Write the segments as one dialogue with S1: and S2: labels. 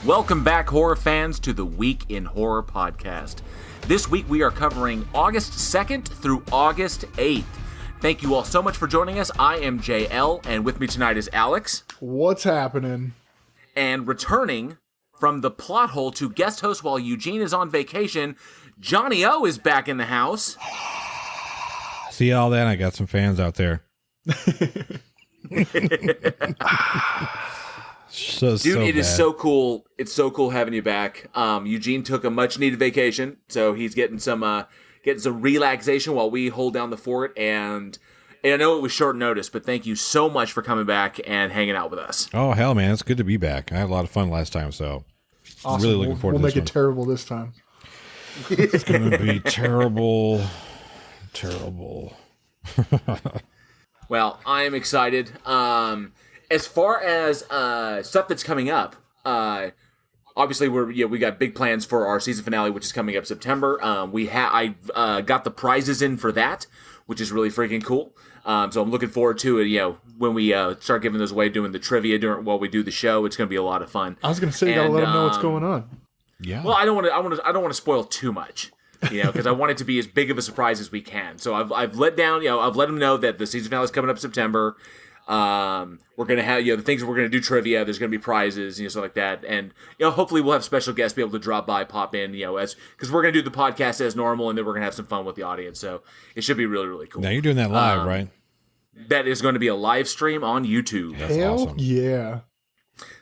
S1: Welcome back, horror fans, to the Week in Horror podcast. This week we are covering August 2nd through August 8th. Thank you all so much for joining us. I am JL, and with me tonight is Alex.
S2: What's happening?
S1: And returning from the plot hole to guest host while Eugene is on vacation, Johnny O is back in the house.
S3: See all that? I got some fans out there.
S1: Dude, it is so cool. It's so cool having you back. Eugene took a much needed vacation, so he's getting some relaxation while we hold down the fort. And I know it was short notice, but thank you so much for coming back and hanging out with us.
S3: Oh hell, man, it's good to be back. I had a lot of fun last time, so
S2: awesome.
S3: Really looking forward to this.
S2: We'll make it terrible this time.
S3: It's going to be terrible.
S1: Well, I am excited. As far as stuff that's coming up, obviously we got big plans for our season finale, which is coming up September. I got the prizes in for that, which is really freaking cool. So I'm looking forward to it. When we start giving those away, doing the trivia while we do the show, it's going to be a lot of fun.
S2: I was going to say, you got to let them know what's going on.
S3: Yeah.
S1: Well, I don't want to spoil too much. Because I want it to be as big of a surprise as we can. So I've let them know that the season finale is coming up September. We're gonna have the things we're gonna do trivia. There's gonna be prizes, stuff like that, and hopefully we'll have special guests be able to drop by, pop in, because we're gonna do the podcast as normal, and then we're gonna have some fun with the audience. So it should be really, really cool.
S3: Now you're doing that live, right?
S1: That is going to be a live stream on YouTube.
S3: That's
S2: Hell
S3: awesome.
S2: Yeah.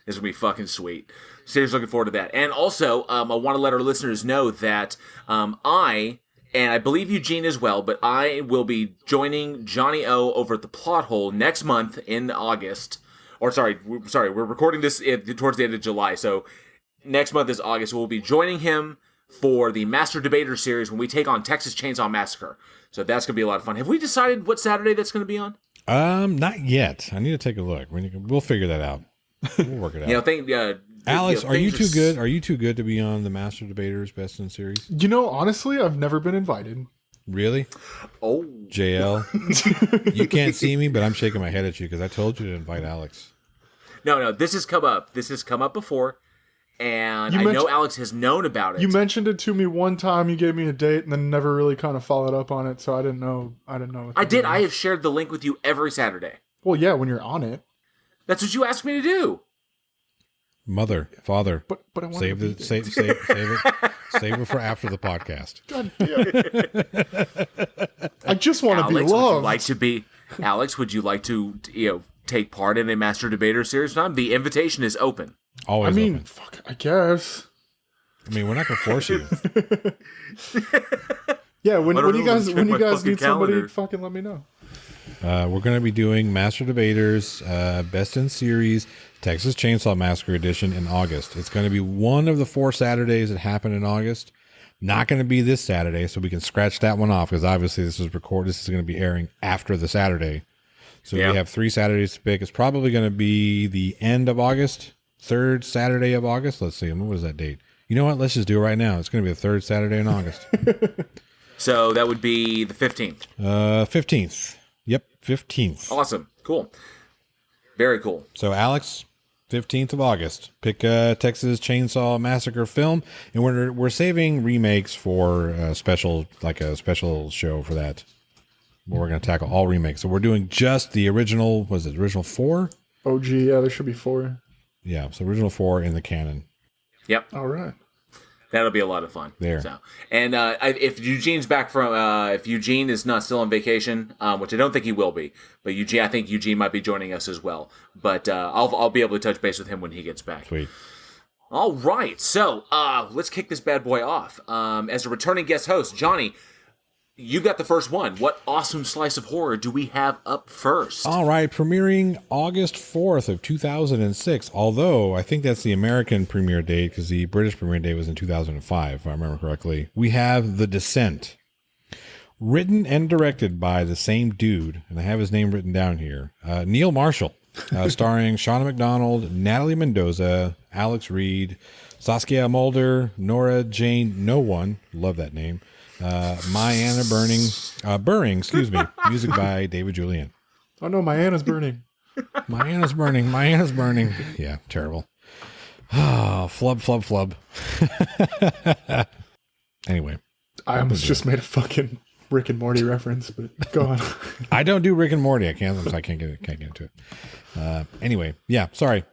S1: This will be fucking sweet. Seriously looking forward to that. And also, I want to let our listeners know that I believe Eugene as well, but I will be joining Johnny O over at the Plot Hole next month in August. We're recording this towards the end of July, so next month is August. We'll be joining him for the Master Debater series when we take on Texas Chainsaw Massacre. So that's going to be a lot of fun. Have we decided what Saturday that's going to be on?
S3: Not yet. I need to take a look. We'll figure that out. We'll work it out. Alex, are you too good? Are you too good to be on the Master Debaters Best in Series?
S2: Honestly, I've never been invited.
S3: Really?
S1: Oh.
S3: JL, you can't see me, but I'm shaking my head at you because I told you to invite Alex.
S1: No, this has come up. This has come up before, and I know Alex has known about it.
S2: You mentioned it to me one time. You gave me a date, and then never really kind of followed up on it. So I didn't know.
S1: I did. I have shared the link with you every Saturday.
S2: Well, yeah, when you're on it.
S1: That's what you asked me to do.
S3: Mother, father,
S2: but I want
S3: save it for after the podcast.
S2: God damn. I just want to be loved.
S1: Alex, would you like to take part in a Master Debater series? The invitation is open.
S3: Always. Open.
S2: Fuck, I guess.
S3: We're not gonna force you.
S2: Yeah, when you guys need somebody, fucking let me know.
S3: We're going to be doing Master Debaters Best in Series Texas Chainsaw Massacre Edition in August. It's going to be one of the 4 Saturdays that happen in August. Not going to be this Saturday, so we can scratch that one off because obviously this is going to be airing after the Saturday. So we have 3 Saturdays to pick. It's probably going to be the end of August, 3rd Saturday of August. Let's see, what was that date? You know what? Let's just do it right now. It's going to be the 3rd Saturday in August.
S1: So that would be the 15th.
S3: 15th. Yep, 15th.
S1: Awesome. Cool. Very cool. So
S3: Alex, 15th of August, pick a Texas Chainsaw Massacre film, and we're saving remakes for a special show for that. We're going to tackle all remakes. So we're doing just the original, original 4?
S2: OG, yeah, there should be 4.
S3: Yeah, so original 4 in the canon.
S1: Yep.
S2: All right.
S1: That'll be a lot of fun.
S3: There.
S1: So, and if Eugene's back if Eugene is not still on vacation, which I don't think he will be, but I think Eugene might be joining us as well. But I'll be able to touch base with him when he gets back.
S3: Sweet.
S1: All right. So let's kick this bad boy off. As a returning guest host, Johnny, you got the first one. What awesome slice of horror do we have up first?
S3: All right, premiering August 4th of 2006, although I think that's the American premiere date because the British premiere date was in 2005, if I remember correctly. We have The Descent, written and directed by the same dude, and I have his name written down here, Neil Marshall, starring Shauna McDonald, Natalie Mendoza, Alex Reed, Saskia Mulder, Nora Jane No One, love that name, My Anna Burring, music by David Julian.
S2: Oh no, my Anna's burning.
S3: My Anna's burning. Yeah, terrible. Flub, flub, flub. Anyway.
S2: I almost just made a fucking Rick and Morty reference, but go on.
S3: I don't do Rick and Morty. I can't get into it. Anyway, yeah, sorry.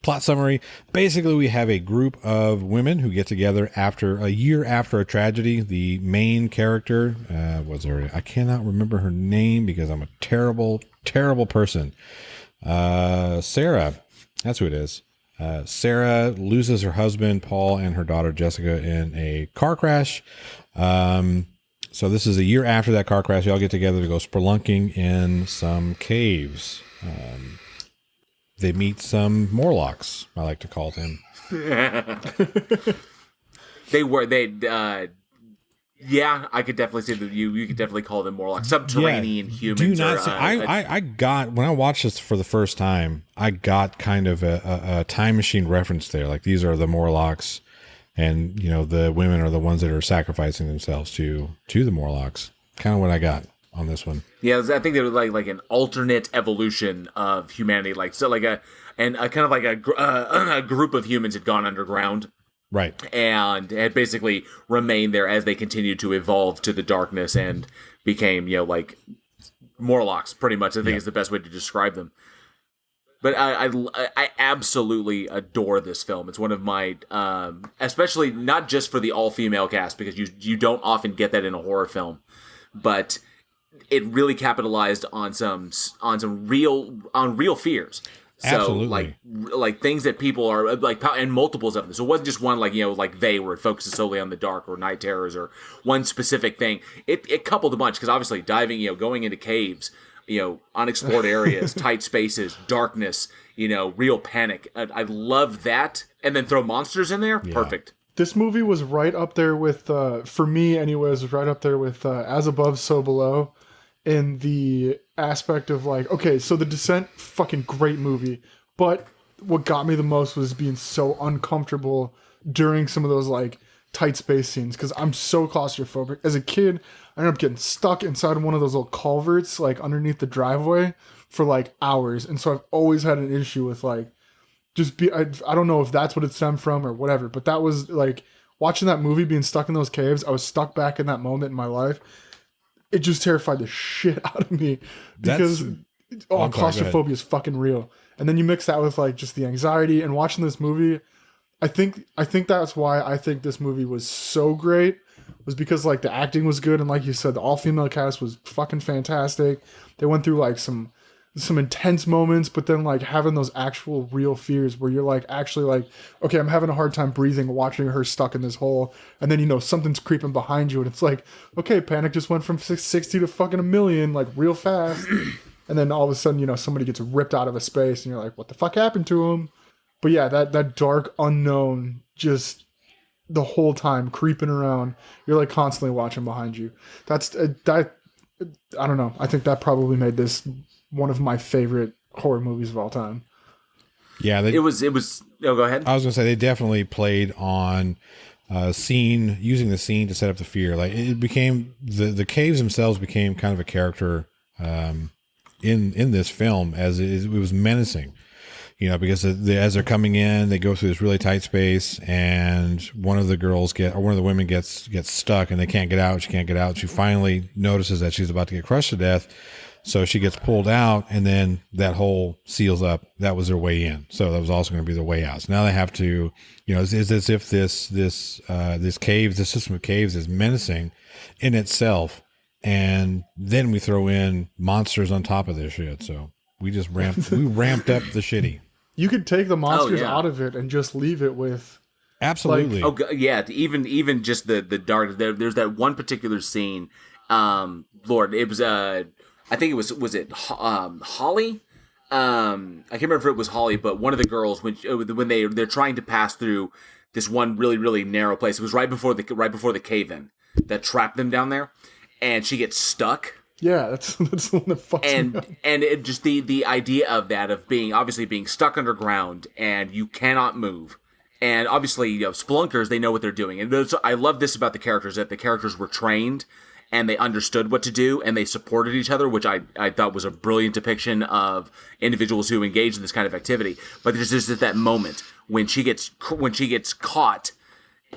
S3: Plot summary. Basically, we have a group of women who get together after a year after a tragedy. The main character I cannot remember her name because I'm a terrible, terrible person. Sarah. That's who it is. Sarah loses her husband, Paul, and her daughter, Jessica, in a car crash. So this is a year after that car crash. Y'all get together to go spelunking in some caves. They meet some Morlocks, I like to call them.
S1: Yeah, I could definitely say that you could definitely call them more like subterranean humans.
S3: Do not say, I got, when I watched this for the first time, I got kind of a time machine reference there. Like, these are the Morlocks, and, you know, the women are the ones that are sacrificing themselves to the Morlocks. Kind of what I got on this one.
S1: Yeah, I think they were like an alternate evolution of humanity, like a group of humans had gone underground,
S3: right,
S1: and had basically remained there as they continued to evolve to the darkness and became, you know, like Morlocks, pretty much. I think is the best way to describe them. But I absolutely adore this film. It's one of my, especially not just for the all-female cast, because you don't often get that in a horror film, but it really capitalized on some real fears. So,
S3: absolutely.
S1: like things that people are like, and multiples of them. So it wasn't just one, like, you know, like where it focuses solely on the dark or night terrors or one specific thing. It coupled a bunch, because obviously diving, you know, going into caves, you know, unexplored areas, tight spaces, darkness, you know, real panic. I love that. And then throw monsters in there. Yeah. Perfect.
S2: This movie was right up there with, for me anyways, was right up there with As Above, So Below, in the aspect of, like, okay, so The Descent, fucking great movie, but what got me the most was being so uncomfortable during some of those, like, tight space scenes, because I'm so claustrophobic. As a kid, I ended up getting stuck inside one of those little culverts, like, underneath the driveway for, like, hours, and so I've always had an issue with, like, I don't know if that's what it stemmed from or whatever, but that was, like, watching that movie, being stuck in those caves, I was stuck back in that moment in my life. It just terrified the shit out of me, because claustrophobia is fucking real. And then you mix that with, like, just the anxiety and watching this movie. I think that's why I think this movie was so great, was because, like, the acting was good, and like you said, the all-female cast was fucking fantastic. They went through, like, some intense moments, but then, like, having those actual real fears where you're, like, actually, like, okay, I'm having a hard time breathing watching her stuck in this hole, and then, you know, something's creeping behind you, and it's like, okay, panic just went from 60 to fucking 1,000,000, like, real fast, and then all of a sudden, you know, somebody gets ripped out of a space, and you're like, what the fuck happened to him? But yeah, that dark unknown, just the whole time creeping around, you're, like, constantly watching behind you. That's that. I don't know. I think that probably made this one of my favorite horror movies of all time.
S3: Yeah,
S1: it was. Oh, go ahead.
S3: I was gonna say they definitely played on using the scene to set up the fear. Like, it became the caves themselves became kind of a character in this film, as it was menacing. You know, because as they're coming in, they go through this really tight space, and one of the women gets stuck, and they can't get out. She can't get out. She finally notices that she's about to get crushed to death, so she gets pulled out, and then that hole seals up. That was their way in. So that was also going to be the way out. So now they have to, you know, it's as if this system of caves is menacing in itself, and then we throw in monsters on top of this shit. So we just ramped up the shitty.
S2: You could take the monsters out of it and just leave it with...
S3: Absolutely.
S1: Like, even just the dark... There's that one particular scene. Lord, it was... I think it was it Holly? I can't remember if it was Holly, but one of the girls, when they're trying to pass through this one really, really narrow place. It was right before the cave-in that trapped them down there. And she gets stuck.
S2: Yeah, that's the one that fucks me up.
S1: And it just the idea of that, of being stuck underground and you cannot move. And obviously, you know, spelunkers, they know what they're doing. And I love this about the characters, that the characters were trained and they understood what to do, and they supported each other, which I thought was a brilliant depiction of individuals who engage in this kind of activity. But there's just that moment when she gets caught,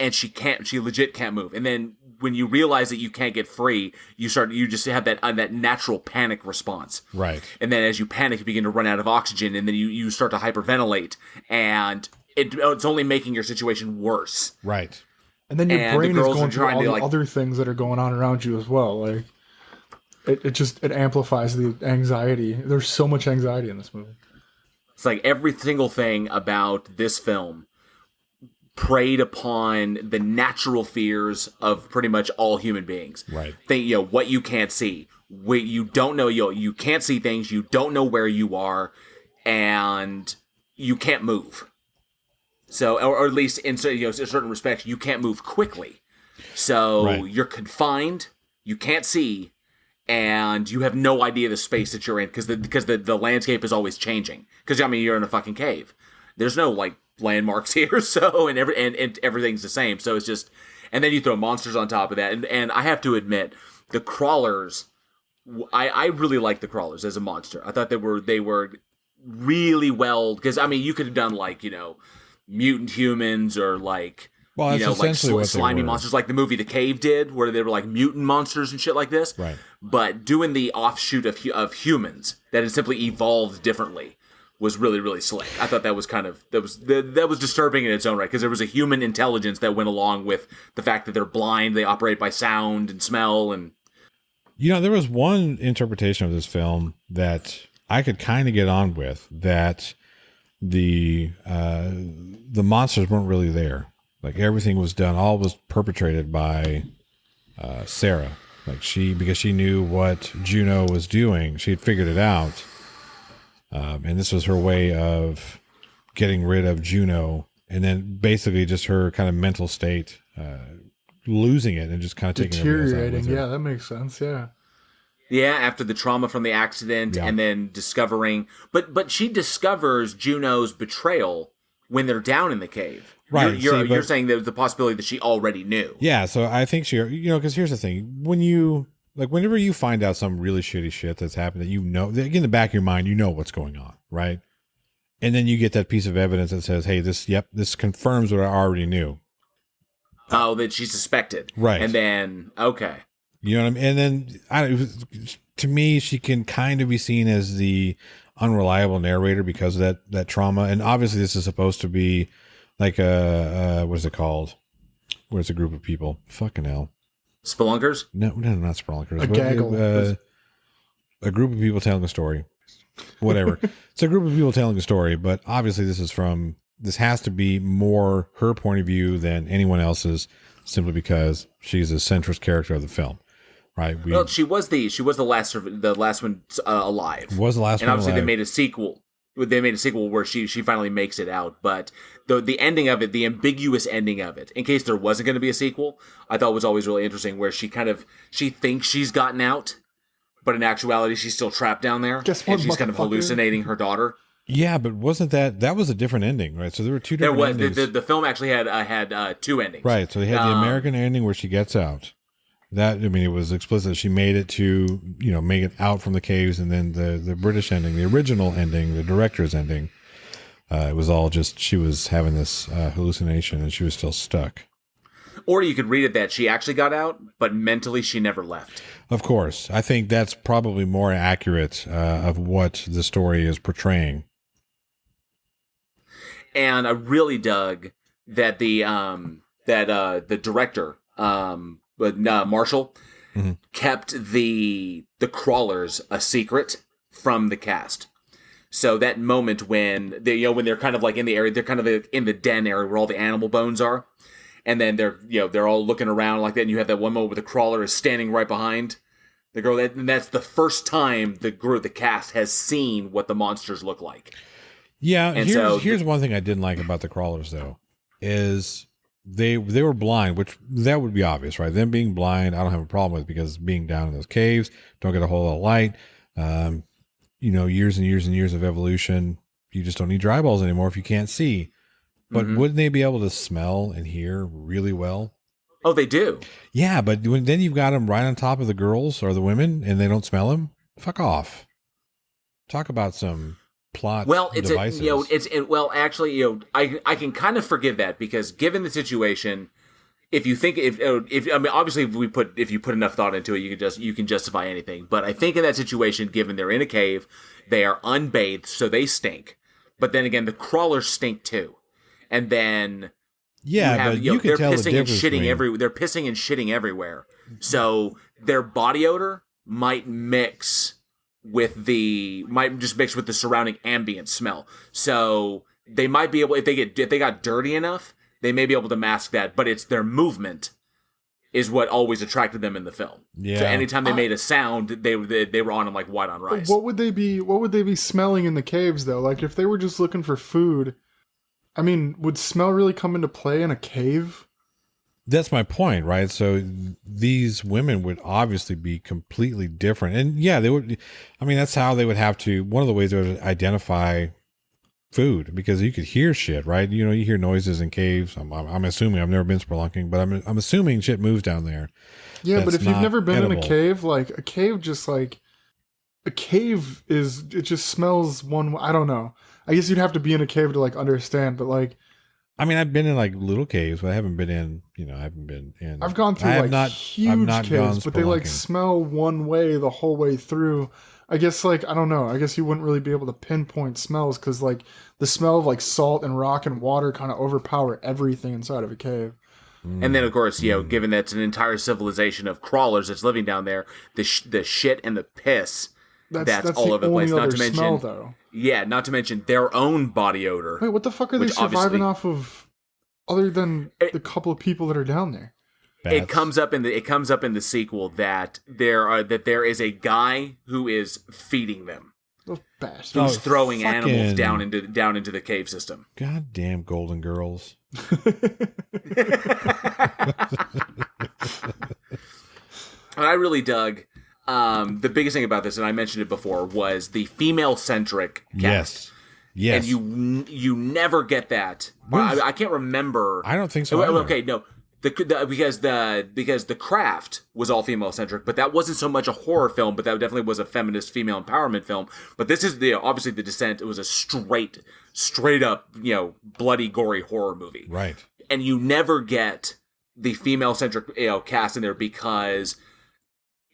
S1: and she legit can't move, and then when you realize that you can't get free, you just have that natural panic response.
S3: Right.
S1: And then as you panic, you begin to run out of oxygen, and then you start to hyperventilate, and it's only making your situation worse.
S3: Right.
S2: And then your brain is going through all the
S1: like,
S2: other things that are going on around you as well. Like it amplifies the anxiety. There's so much anxiety in this movie.
S1: It's like every single thing about this film preyed upon the natural fears of pretty much all human beings.
S3: Right.
S1: Think, what you can't see. You don't know, you can't see things, you don't know where you are, and you can't move. So, or at least in certain respects, you can't move quickly. So
S3: right.
S1: You're confined, you can't see, and you have no idea the space that you're in because the landscape is always changing. Because you're in a fucking cave. There's no like landmarks here, so and everything's the same. So it's just, and then you throw monsters on top of that, and I have to admit, the crawlers, I really like the crawlers as a monster. I thought they were really well, because you could have done like mutant humans or like like slimy monsters, like the movie The Cave did, where they were like mutant monsters and shit like this.
S3: Right.
S1: But doing the offshoot of humans that had simply evolved differently was really, really slick. I thought that was that was disturbing in its own right, because there was a human intelligence that went along with the fact that they're blind, they operate by sound and smell, and
S3: there was one interpretation of this film that I could kind of get on with, that the monsters weren't really there. Like everything was done, all was perpetrated by Sarah. Like because she knew what Juno was doing, she had figured it out. And this was her way of getting rid of Juno, and then basically just her kind of mental state, losing it and just kind of taking
S2: deteriorating. Yeah, that makes sense. Yeah.
S1: Yeah, after the trauma from the accident, and then discovering, but she discovers Juno's betrayal when they're down in the cave.
S3: Right.
S1: You're saying there's the possibility that she already knew.
S3: Yeah. So I think because here's the thing: whenever you find out some really shitty shit that's happened, that in the back of your mind, what's going on, right? And then you get that piece of evidence that says, "Hey, this confirms what I already knew."
S1: Oh, that she suspected,
S3: right? And
S1: then okay.
S3: You know what I mean? And then to me, she can kind of be seen as the unreliable narrator because of that trauma. And obviously this is supposed to be like what is it called? Where it's a group of people. Fucking hell.
S1: Spelunkers?
S3: No, not spelunkers.
S2: A gaggle.
S3: A group of people telling a story. Whatever. It's a group of people telling a story, but obviously this has to be more her point of view than anyone else's, simply because she's the centrist character of the film. Right.
S1: Well, she was the last one alive.
S3: Was the last
S1: one, and obviously alive. They made a sequel. They made a sequel where she finally makes it out. But the ending of it, the ambiguous ending of it, in case there wasn't going to be a sequel, I thought was always really interesting. Where she thinks she's gotten out, but in actuality she's still trapped down there, and she's kind of hallucinating her daughter.
S3: Yeah, but wasn't that was a different ending, right? So there were two different endings.
S1: The film actually had two endings.
S3: Right. So they had the American ending where she gets out. It was explicit. She made it to, make it out from the caves, and then the British ending, the original ending, the director's ending, it was all just she was having this hallucination and she was still stuck.
S1: Or you could read it that she actually got out, but mentally she never left.
S3: Of course. I think that's probably more accurate of what the story is portraying.
S1: And I really dug that the director, Marshall, mm-hmm. kept the crawlers a secret from the cast. So that moment when they're kind of like in the area, they're kind of in the den area where all the animal bones are, and then they're all looking around like that, and you have that one moment where the crawler is standing right behind the girl, and that's the first time the cast has seen what the monsters look like.
S3: Yeah, and here's one thing I didn't like about the crawlers though, is they were blind, which that would be obvious, right? Them being blind, I don't have a problem with, because being down in those caves, don't get a whole lot of light. Years and years and years of evolution, you just don't need dry balls anymore if you can't see. But mm-hmm. wouldn't they be able to smell and hear really well?
S1: Oh, they do.
S3: Yeah, but then you've got them right on top of the girls or the women, and they don't smell them. Fuck off. Talk about some plot devices.
S1: Actually, I can kind of forgive that because given the situation, if you think if I mean obviously if you put enough thought into it, you can justify anything. But I think in that situation, given they're in a cave, they are unbathed, so they stink. But then again, the crawlers stink too, and then.
S3: Yeah, but you can tell the difference.
S1: They're pissing and shitting everywhere. So their body odor might just mix with the surrounding ambient smell. So they might be able, if they got dirty enough, they may be able to mask that. But it's their movement is what always attracted them in the film.
S3: Yeah.
S1: So anytime they made a sound, they were on them like white on rice.
S2: What would they be smelling in the caves though? Like if they were just looking for food. I mean, would smell really come into play in a cave?
S3: That's my point, right? So these women would obviously be completely different. And yeah, they would, I mean, that's how they would have to, one of the ways they would identify food, because you could hear shit, right? You know, you hear noises in caves. I'm assuming, I've never been spelunking, but I'm assuming shit moves down there.
S2: Yeah, but if you've never been in a cave, like a cave just smells one, I don't know. I guess you'd have to be in a cave to like understand, but like,
S3: I mean, I've been in like little caves, but I haven't been in. I've
S2: gone through huge caves, but they like smell one way the whole way through. I guess like I don't know. I guess you wouldn't really be able to pinpoint smells because like the smell of like salt and rock and water kind of overpower everything inside of a cave.
S1: And then, of course, given that it's an entire civilization of crawlers that's living down there, the shit and the piss. That's all over the place. Not to mention, smell, though. Yeah, not to mention their own body odor.
S2: Wait, what the fuck are they surviving off of, other than the couple of people that are down there?
S3: Bats.
S1: It comes up in the sequel that there is a guy who is feeding them.
S2: Those bastards.
S1: Who's throwing animals down into the cave system.
S3: Goddamn Golden Girls.
S1: And I really dug. The biggest thing about this, and I mentioned it before, was the female-centric cast.
S3: Yes.
S1: And you never get that. I can't remember.
S3: I don't think so.
S1: Okay, no. Because The Craft was all female-centric, but that wasn't so much a horror film, but that definitely was a feminist female empowerment film. But this is obviously The Descent. It was a straight up, bloody, gory horror movie.
S3: Right.
S1: And you never get the female-centric cast in there because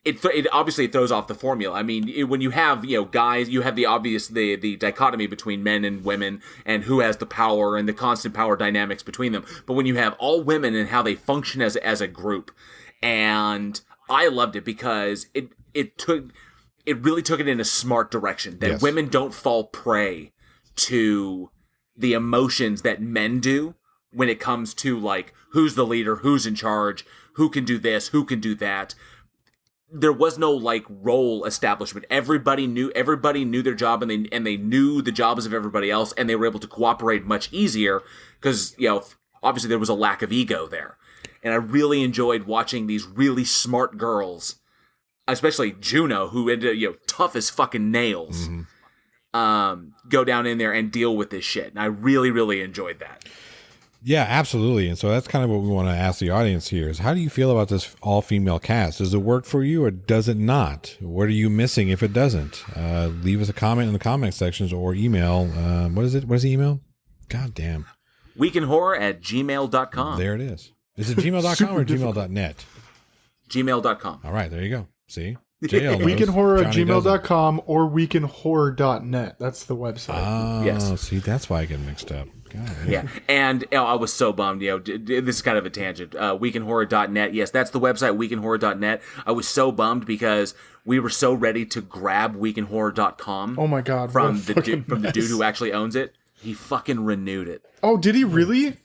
S1: it obviously throws off the formula. I mean, when you have guys, you have the dichotomy between men and women and who has the power and the constant power dynamics between them. But when you have all women and how they function as a group, and I loved it because it really took it in a smart direction that women don't fall prey to the emotions that men do when it comes to like who's the leader, who's in charge, who can do this, who can do that. There was no like role establishment. Everybody knew their job, and they knew the jobs of everybody else, and they were able to cooperate much easier because obviously there was a lack of ego there. And I really enjoyed watching these really smart girls, especially Juno, who ended tough as fucking nails, go down in there and deal with this shit. And I really, really enjoyed that.
S3: Yeah, absolutely. And so that's kind of what we want to ask the audience here is how do you feel about this all-female cast? Does it work for you or does it not? What are you missing if it doesn't? Leave us a comment in the comment sections or email. What is it? What is the email? God damn.
S1: weekinhorror@gmail.com.
S3: There it is. Is it gmail.com or gmail.net?
S1: Gmail.com.
S3: All right, there you go. See? JL
S2: weekinhorror@gmail.com or weekinhorror.net. That's the website.
S3: Oh,
S1: yes.
S3: See, that's why I get mixed up. God,
S1: yeah, and I was so bummed. This is kind of a tangent. Weekinhorror.net. Yes, that's the website. Weekinhorror.net. I was so bummed because we were so ready to grab weekinhorror.com.
S2: Oh my god!
S1: From the dude who actually owns it. He fucking renewed it.
S2: Oh, did he really?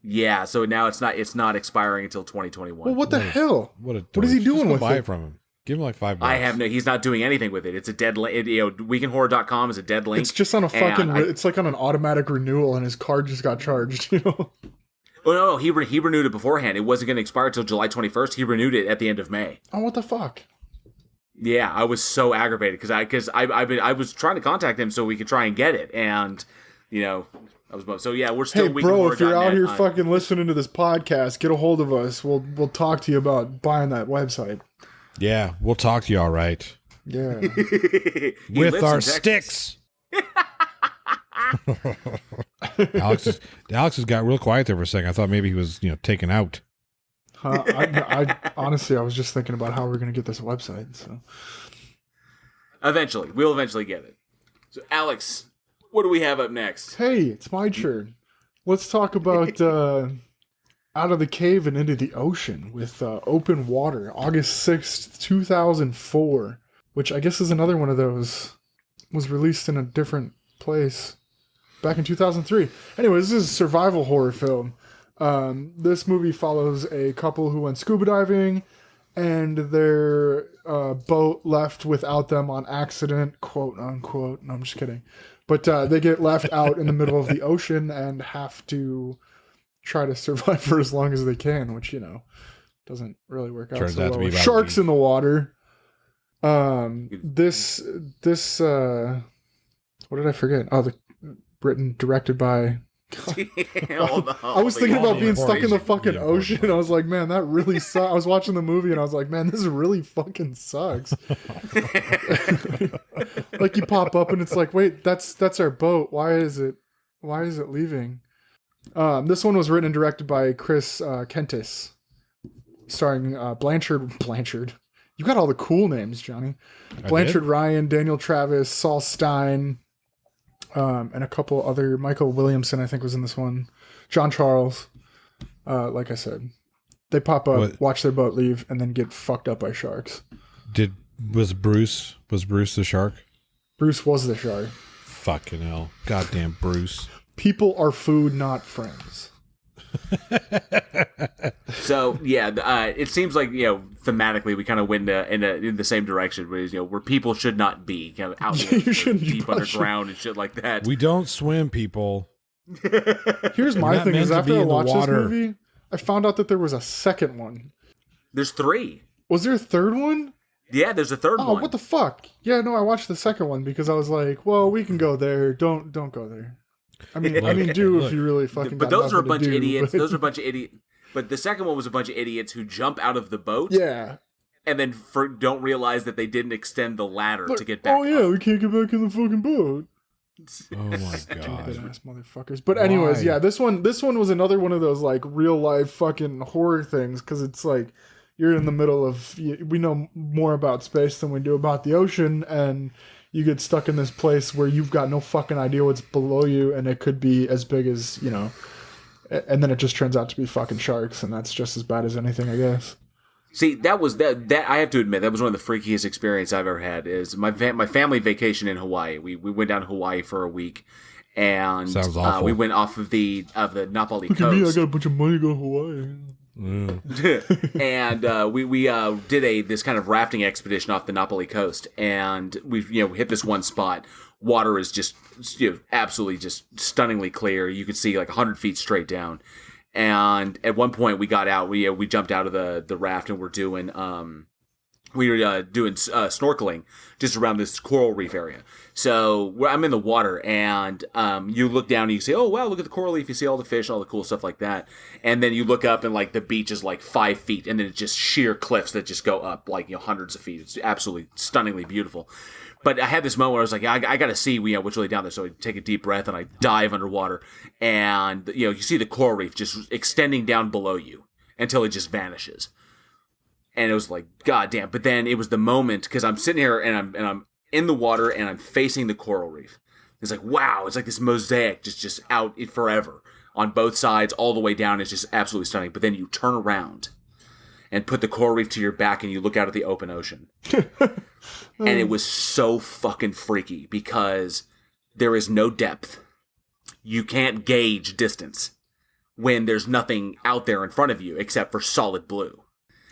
S1: Yeah. So now it's not expiring until 2021.
S2: Well, what the hell?
S3: What
S2: is he doing with
S3: buy
S2: it?
S3: it from him. Give him like $5.
S1: I have no. He's not doing anything with it. It's a dead link. Weekinhorror.com is a dead link.
S2: It's just on a fucking. It's like on an automatic renewal, and his card just got charged.
S1: Oh no! He renewed it beforehand. It wasn't going to expire until July 21st. He renewed it at the end of May.
S2: Oh, what the fuck?
S1: Yeah, I was so aggravated because I was trying to contact him so we could try and get it, and I was bummed. So yeah, we're still.
S2: Hey, bro, if you're out here fucking listening to this podcast, get a hold of us. We'll talk to you about buying that website.
S3: Yeah, we'll talk to you all right.
S2: Yeah.
S3: With our sticks. Alex has got real quiet there for a second. I thought maybe he was, taken out.
S2: I honestly, I was just thinking about how we're going to get this website. So
S1: we'll eventually get it. So Alex, what do we have up next?
S2: Hey, it's my turn. Let's talk about Out of the Cave and Into the Ocean with Open Water, August 6th, 2004, which I guess is another one of those. Was released in a different place back in 2003. Anyway, this is a survival horror film. This movie follows a couple who went scuba diving and their boat left without them on accident, quote unquote. No, I'm just kidding. But they get left out in the middle of the ocean and have to try to survive for as long as they can, which, doesn't really work out so well. Sharks in the water. This what did I forget? Oh, directed by... I was thinking about being stuck in the fucking ocean. I was like, man, that really sucks. I was watching the movie and I was like, man, this really fucking sucks. Like you pop up and it's like, wait, that's our boat. Why is it leaving? This one was written and directed by Chris Kentis, starring Blanchard. You got all the cool names, Johnny. Blanchard Ryan, Daniel Travis, Saul Stein, and a couple other. Michael Williamson, I think, was in this one. John Charles. Like I said, they pop up, watch their boat leave, and then get fucked up by sharks.
S3: Was Bruce the shark?
S2: Bruce was the shark.
S3: Fucking hell. Goddamn Bruce.
S2: People are food, not friends.
S1: So yeah, it seems like thematically we kind of went in the same direction, where people should not be kind of out there, deep underground and shit like that.
S3: We don't swim, people.
S2: Here's my thing: is after I watched this movie, I found out that there was a second one.
S1: There's 3.
S2: Was there a third one?
S1: Yeah, there's a third one.
S2: Oh, what the fuck? Yeah, no, I watched the second one because I was like, well, we can go there. Don't go there. I mean, if you really fucking.
S1: But those are a bunch of idiots. Those are a bunch of idiots. But the second one was a bunch of idiots who jump out of the boat.
S2: Yeah.
S1: And then don't realize that they didn't extend the ladder to get back.
S2: Oh yeah, we can't get back in the fucking boat.
S3: Oh my god,
S2: stupid ass motherfuckers. But anyways, yeah, this one was another one of those like real life fucking horror things because it's like you're in the middle of. We know more about space than we do about the ocean, and you get stuck in this place where you've got no fucking idea what's below you, and it could be as big as, and then it just turns out to be fucking sharks, and that's just as bad as anything, I guess.
S1: See, that I have to admit, that was one of the freakiest experiences I've ever had, is my family vacation in Hawaii. We went down to Hawaii for a week, and we went off of the Napali coast.
S2: Look at me, I got a bunch of money to go to Hawaii.
S1: And we did this kind of rafting expedition off the Napali coast, and we hit this one spot. Water is just absolutely just stunningly clear. You could see like 100 feet straight down. And at one point we got out. We jumped out of the raft and we're doing snorkeling just around this coral reef area. So I'm in the water, and you look down and you say, oh, wow, look at the coral reef. You see all the fish, all the cool stuff like that. And then you look up and like the beach is like 5 feet, and then it's just sheer cliffs that just go up like hundreds of feet. It's absolutely stunningly beautiful. But I had this moment where I was like, I got to see what's really down there. So I take a deep breath and I dive underwater, and you see the coral reef just extending down below you until it just vanishes. And it was like, God damn. But then it was the moment, because I'm sitting here and I'm in the water and I'm facing the coral reef. It's like, wow, it's like this mosaic just out forever on both sides, all the way down. It's just absolutely stunning. But then you turn around and put the coral reef to your back and you look out at the open ocean. And it was so fucking freaky because there is no depth. You can't gauge distance when there's nothing out there in front of you except for solid blue.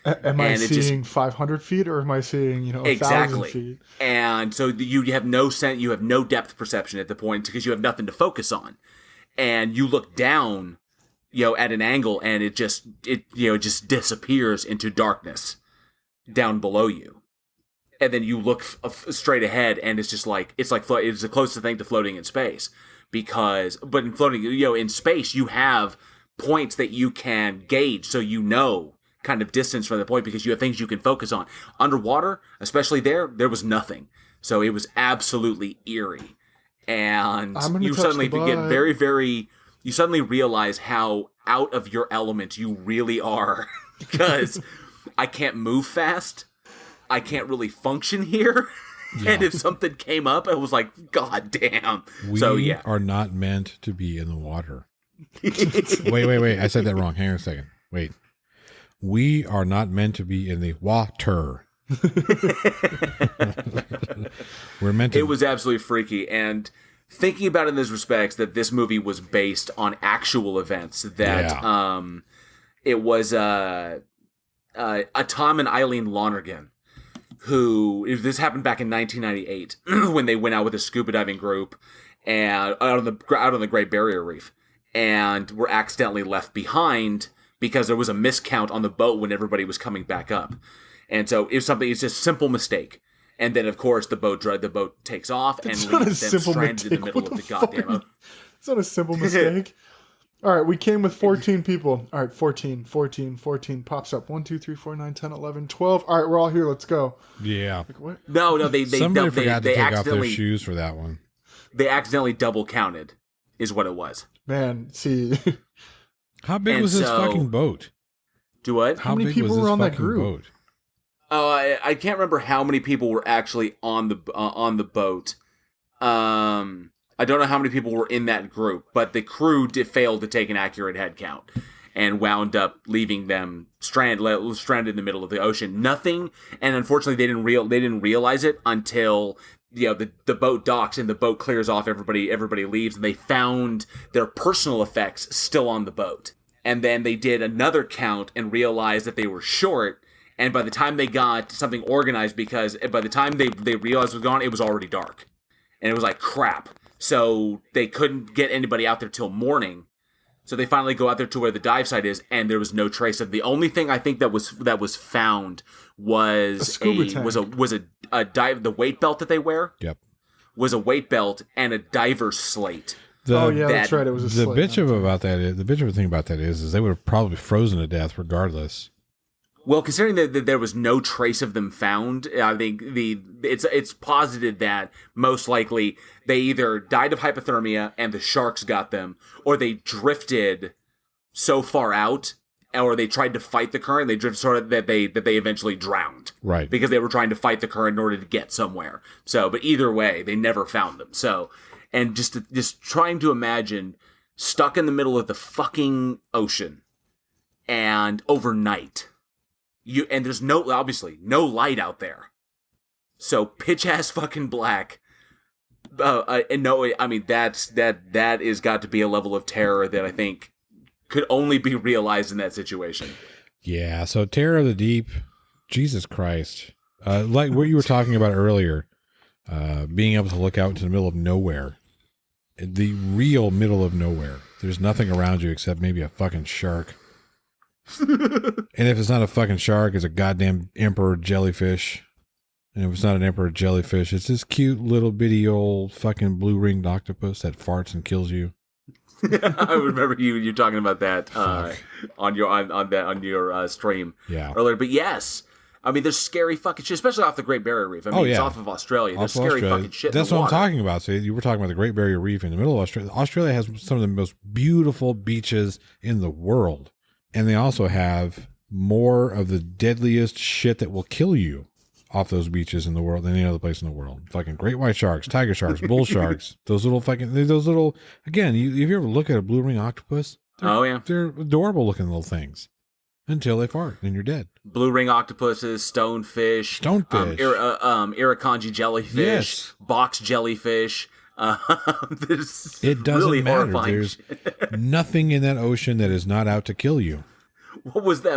S2: Am I seeing 500 feet, or am I seeing 1,000 feet?
S1: And so you have no sense, you have no depth perception at the point because you have nothing to focus on, and you look down, at an angle, and it just disappears into darkness down below you, and then you look straight ahead, and it's just like it's the closest thing to floating in space. But in floating, in space, you have points that you can gauge, so kind of distance from the point because you have things you can focus on. Underwater, especially there was nothing. So it was absolutely eerie. And you suddenly get very, very, you suddenly realize how out of your element you really are because I can't move fast. I can't really function here. Yeah. And if something came up, I was like, God damn.
S3: We are not meant to be in the water. Wait. I said that wrong. Hang on a second. Wait. We are not meant to be in the water. We're meant to.
S1: It was absolutely freaky. And thinking about it in those respects, that this movie was based on actual events, that it was Tom and Eileen Lonergan, this happened back in 1998 when they went out with a scuba diving group and out on the Great Barrier Reef, and were accidentally left behind because there was a miscount on the boat when everybody was coming back up. And so it's just a simple mistake. And then, of course, the boat takes off and leaves them stranded in the middle of the goddamn ocean.
S2: It's not a simple mistake. All right, we came with 14 people. All right, 14 pops up. 1, 2, 3, 4, 9, 10, 11, 12. All right, we're all here. Let's go.
S3: Yeah.
S2: Like, what?
S1: No,
S3: somebody forgot to take off their shoes for that one.
S1: They accidentally double counted, is what it was.
S2: Man, see.
S3: How big was this fucking boat?
S1: Do what?
S2: How many people were on that group?
S3: Boat?
S1: Oh, I can't remember how many people were actually on the boat. I don't know how many people were in that group, but the crew failed to take an accurate head count and wound up leaving them stranded in the middle of the ocean. Nothing, and unfortunately, they didn't realize it until the boat docks and the boat clears off. Everybody leaves, and they found their personal effects still on the boat. And then they did another count and realized that they were short. And by the time they got something organized, because by the time they realized it was gone, it was already dark. And it was like, crap. So they couldn't get anybody out there till morning. So they finally go out there to where the dive site is, and there was no trace of. The only thing I think that was found was the weight belt that they wear.
S3: Yep.
S1: Was a weight belt and a diver's slate.
S2: That's right. It was a slate.
S3: The bitch of the thing about that is they would have probably frozen to death regardless.
S1: Well, considering that there was no trace of them found, I think it's posited that most likely they either died of hypothermia and the sharks got them, or they drifted so far out, or they tried to fight the current. They drifted so that they eventually drowned,
S3: right? Because
S1: they were trying to fight the current in order to get somewhere. So, but either way, they never found them. So, and just trying to imagine stuck in the middle of the fucking ocean and overnight. And there's obviously no light out there. So pitch ass fucking black. And no, I mean, that is got to be a level of terror that I think could only be realized in that situation.
S3: Yeah. So terror of the deep, Jesus Christ. Like what you were talking about earlier, being able to look out into the middle of nowhere, the real middle of nowhere. There's nothing around you except maybe a fucking shark. And if it's not a fucking shark, it's a goddamn emperor jellyfish. And if it's not an emperor jellyfish, it's this cute little bitty old fucking blue-ringed octopus that farts and kills you.
S1: I remember you talking about that on your stream earlier. But yes, I mean there's scary fucking shit, especially off the Great Barrier Reef. I mean it's off of Australia. There's scary fucking shit.
S3: That's
S1: in the
S3: what
S1: water.
S3: I'm talking about. So you were talking about the Great Barrier Reef in the middle of Australia. Australia has some of the most beautiful beaches in the world. And they also have more of the deadliest shit that will kill you off those beaches in the world than any other place in the world. Fucking great white sharks, tiger sharks, bull sharks, those little, again, if you ever look at a blue ring octopus, they're adorable looking little things until they fart and you're dead.
S1: Blue ring octopuses, stonefish, irukandji jellyfish, box jellyfish.
S3: It doesn't
S1: really
S3: matter.
S1: Horrifying.
S3: There's nothing in that ocean that is not out to kill you.
S1: What was that?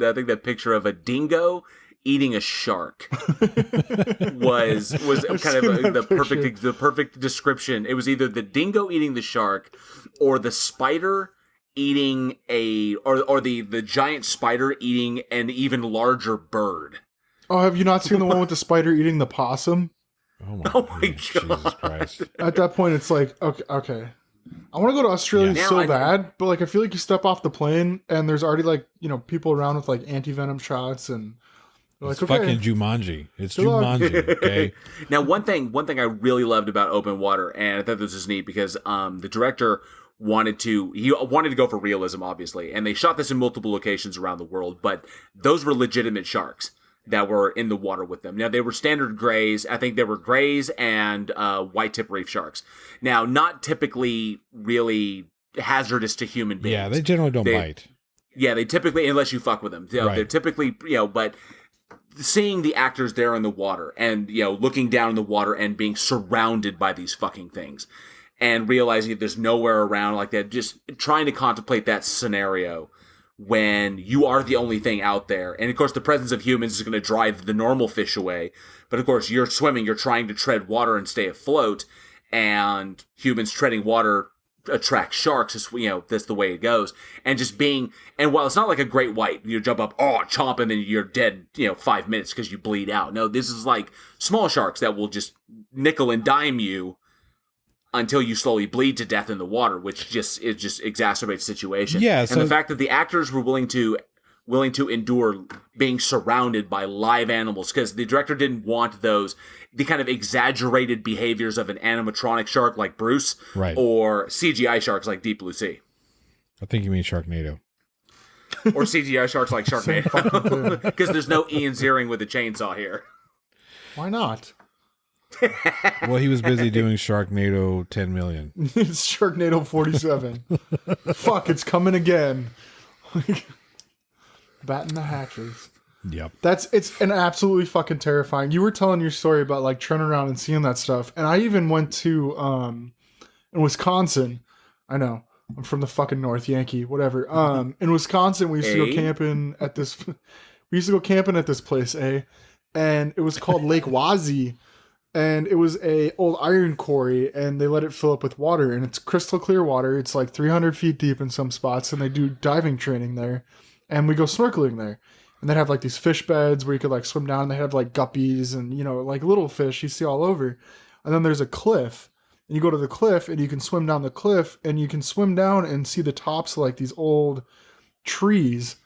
S1: I think that picture of a dingo eating a shark was kind of the perfect description. It was either the dingo eating the shark, or the spider eating or the giant spider eating an even larger bird.
S2: Oh, have you not seen the one with the spider eating the possum?
S1: Oh my God.
S3: Jesus Christ.
S2: At that point, it's like, okay. I want to go to Australia
S1: Yeah.
S2: so
S1: Now I know.
S2: bad, but like I feel like you step off the plane and there's already like, people around with like anti-venom shots and they're
S3: It's
S2: like, okay.
S3: fucking Jumanji. It's
S2: Good luck.
S3: Jumanji, okay?
S1: Now, one thing I really loved about Open Water, and I thought this was neat because the director wanted to go for realism, obviously, and they shot this in multiple locations around the world, but those were legitimate sharks that were in the water with them. Now, they were standard grays. I think they were grays and white tip reef sharks. Now, not typically really hazardous to human beings.
S3: Yeah, they generally don't bite.
S1: Yeah, they typically, unless you fuck with them.
S3: Right.
S1: They're typically, but seeing the actors there in the water and, looking down in the water and being surrounded by these fucking things and realizing that there's nowhere around like that, just trying to contemplate that scenario when you are the only thing out there. And of course, the presence of humans is going to drive the normal fish away. But of course, you're swimming, you're trying to tread water and stay afloat, and humans treading water attract sharks. That's the way it goes. And just being, and while it's not like a great white, you jump up, chomp, and then you're dead, 5 minutes because you bleed out. No, this is like small sharks that will just nickel and dime you until you slowly bleed to death in the water, which just exacerbates the situation.
S3: Yeah,
S1: and the fact that the actors were willing to endure being surrounded by live animals, because the director didn't want the kind of exaggerated behaviors of an animatronic shark like Bruce,
S3: right,
S1: or CGI sharks like Deep Blue Sea.
S3: I think you mean Sharknado.
S1: Or CGI sharks like Sharknado. Because there's no Ian Ziering with a chainsaw here.
S2: Why not?
S3: Well, he was busy doing Sharknado 10 million.
S2: It's Sharknado 47. Fuck, it's coming again. Batting the hatches.
S3: Yep.
S2: It's an absolutely fucking terrifying. You were telling your story about like turning around and seeing that stuff, and I even went to in Wisconsin. I know I'm from the fucking North, Yankee, whatever. In Wisconsin, we used to go camping at this. We used to go camping at this place, and it was called Lake Wazi. And it was a old iron quarry, and they let it fill up with water, and it's crystal clear water. It's like 300 feet deep in some spots, and they do diving training there. And we go snorkeling there. And they have like these fish beds where you could like swim down. And they have like guppies and, like little fish you see all over. And then there's a cliff, and you go to the cliff, and you can swim down the cliff, and you can swim down and see the tops of like these old trees.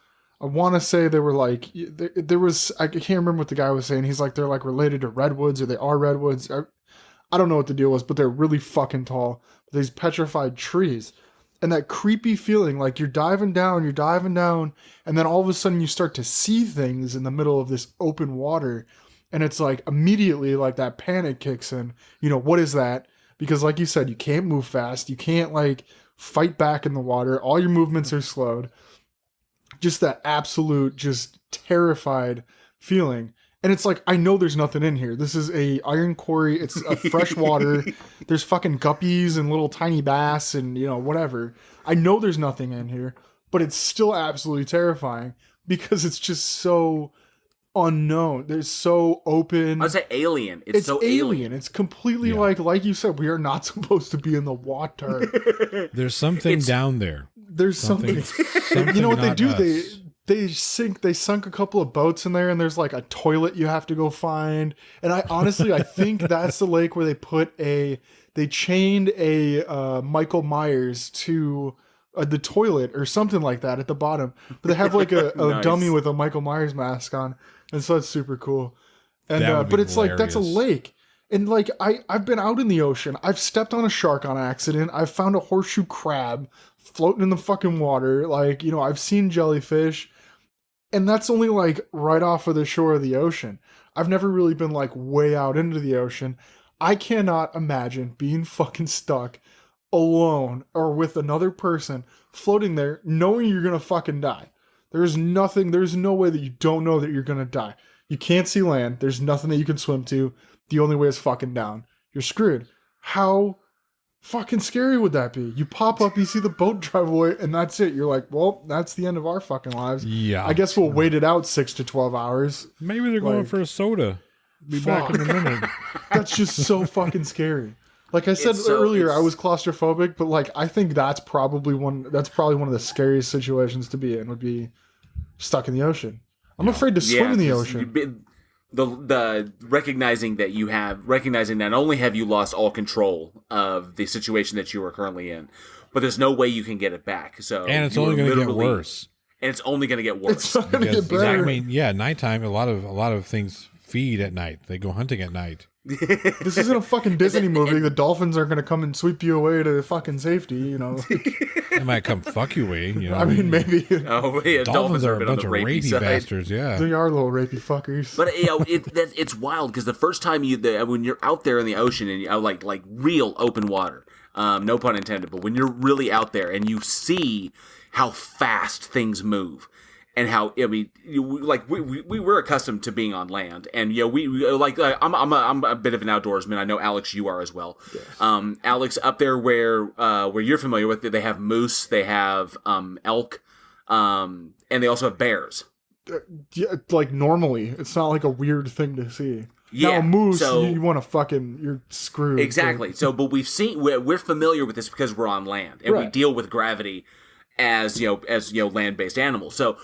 S2: I want to say they were like, there was, I can't remember what the guy was saying. He's like, they're like related to redwoods, or they are redwoods. I don't know what the deal was, but they're really fucking tall. These petrified trees. And that creepy feeling, like you're diving down, and then all of a sudden you start to see things in the middle of this open water. And it's like immediately like that panic kicks in. What is that? Because like you said, you can't move fast. You can't like fight back in the water. All your movements are slowed. Just that absolute, just terrified feeling. And it's like, I know there's nothing in here. This is a iron quarry. It's a fresh water. There's fucking guppies and little tiny bass and, whatever. I know there's nothing in here, but it's still absolutely terrifying because it's just so unknown. They're so open.
S1: I would say alien. It's so alien.
S2: It's completely like you said, we are not supposed to be in the water.
S3: There's something down there.
S2: There's something you know what they do?
S3: Us.
S2: They sunk a couple of boats in there, and there's like a toilet you have to go find. And I think that's the lake where they chained a Michael Myers to the toilet or something like that at the bottom. But they have like a
S1: Nice.
S2: dummy with a Michael Myers mask on, and so it's super cool. And
S3: That would be
S2: but it's like that's a
S3: hilarious.
S2: lake. And like I've been out in the ocean. I've stepped on a shark on accident. I've found a horseshoe crab floating in the fucking water. Like, I've seen jellyfish. And that's only like right off of the shore of the ocean. I've never really been like way out into the ocean. I cannot imagine being fucking stuck alone or with another person floating there knowing you're going to fucking die. There's no way that you don't know that you're going to die. You can't see land. There's nothing that you can swim to. The only way is fucking down. You're screwed. How fucking scary would that be? You pop up, you see the boat drive away, and that's it. You're like, well, that's the end of our fucking lives.
S3: Yeah.
S2: I guess we'll wait it out 6 to 12 hours.
S3: Maybe they're going for a soda. Be back in a minute.
S2: That's just so fucking scary. Like I said earlier, I was claustrophobic, but like I think that's probably one of the scariest situations to be in, would be stuck in the ocean. I'm afraid to swim in the ocean.
S1: the recognizing that not only have you lost all control of the situation that you are currently in, but there's no way you can get it back. So
S3: And it's only going to get worse.
S1: And it's only going to get worse.
S2: It's not going to get better.
S3: I mean, yeah, nighttime. A lot of things feed at night. They go hunting at night.
S2: This isn't a fucking Disney movie. The dolphins aren't going to come and sweep you away to fucking safety. You know,
S3: They might come fuck you away. You know,
S2: I mean, maybe
S1: Oh yeah,
S3: dolphins are a
S1: bit on
S3: bunch
S1: the
S3: of
S1: rapey
S3: rapey
S1: side.
S3: bastards. Yeah,
S2: they are little rapey fuckers.
S1: But it's wild because the first time when you're out there in the ocean and you like real open water, no pun intended, but when you're really out there and you see how fast things move. And how we were accustomed to being on land, and I'm a bit of an outdoorsman. I know Alex, you are as well. Yes. Alex, up there where you're familiar with, they have moose, they have elk, and they also have bears.
S2: Yeah, like normally, it's not like a weird thing to see.
S1: Yeah,
S2: now, a moose,
S1: so,
S2: you want to fucking, you're screwed.
S1: Exactly. But we're familiar with this because we're on land and we deal with gravity as land-based animals. So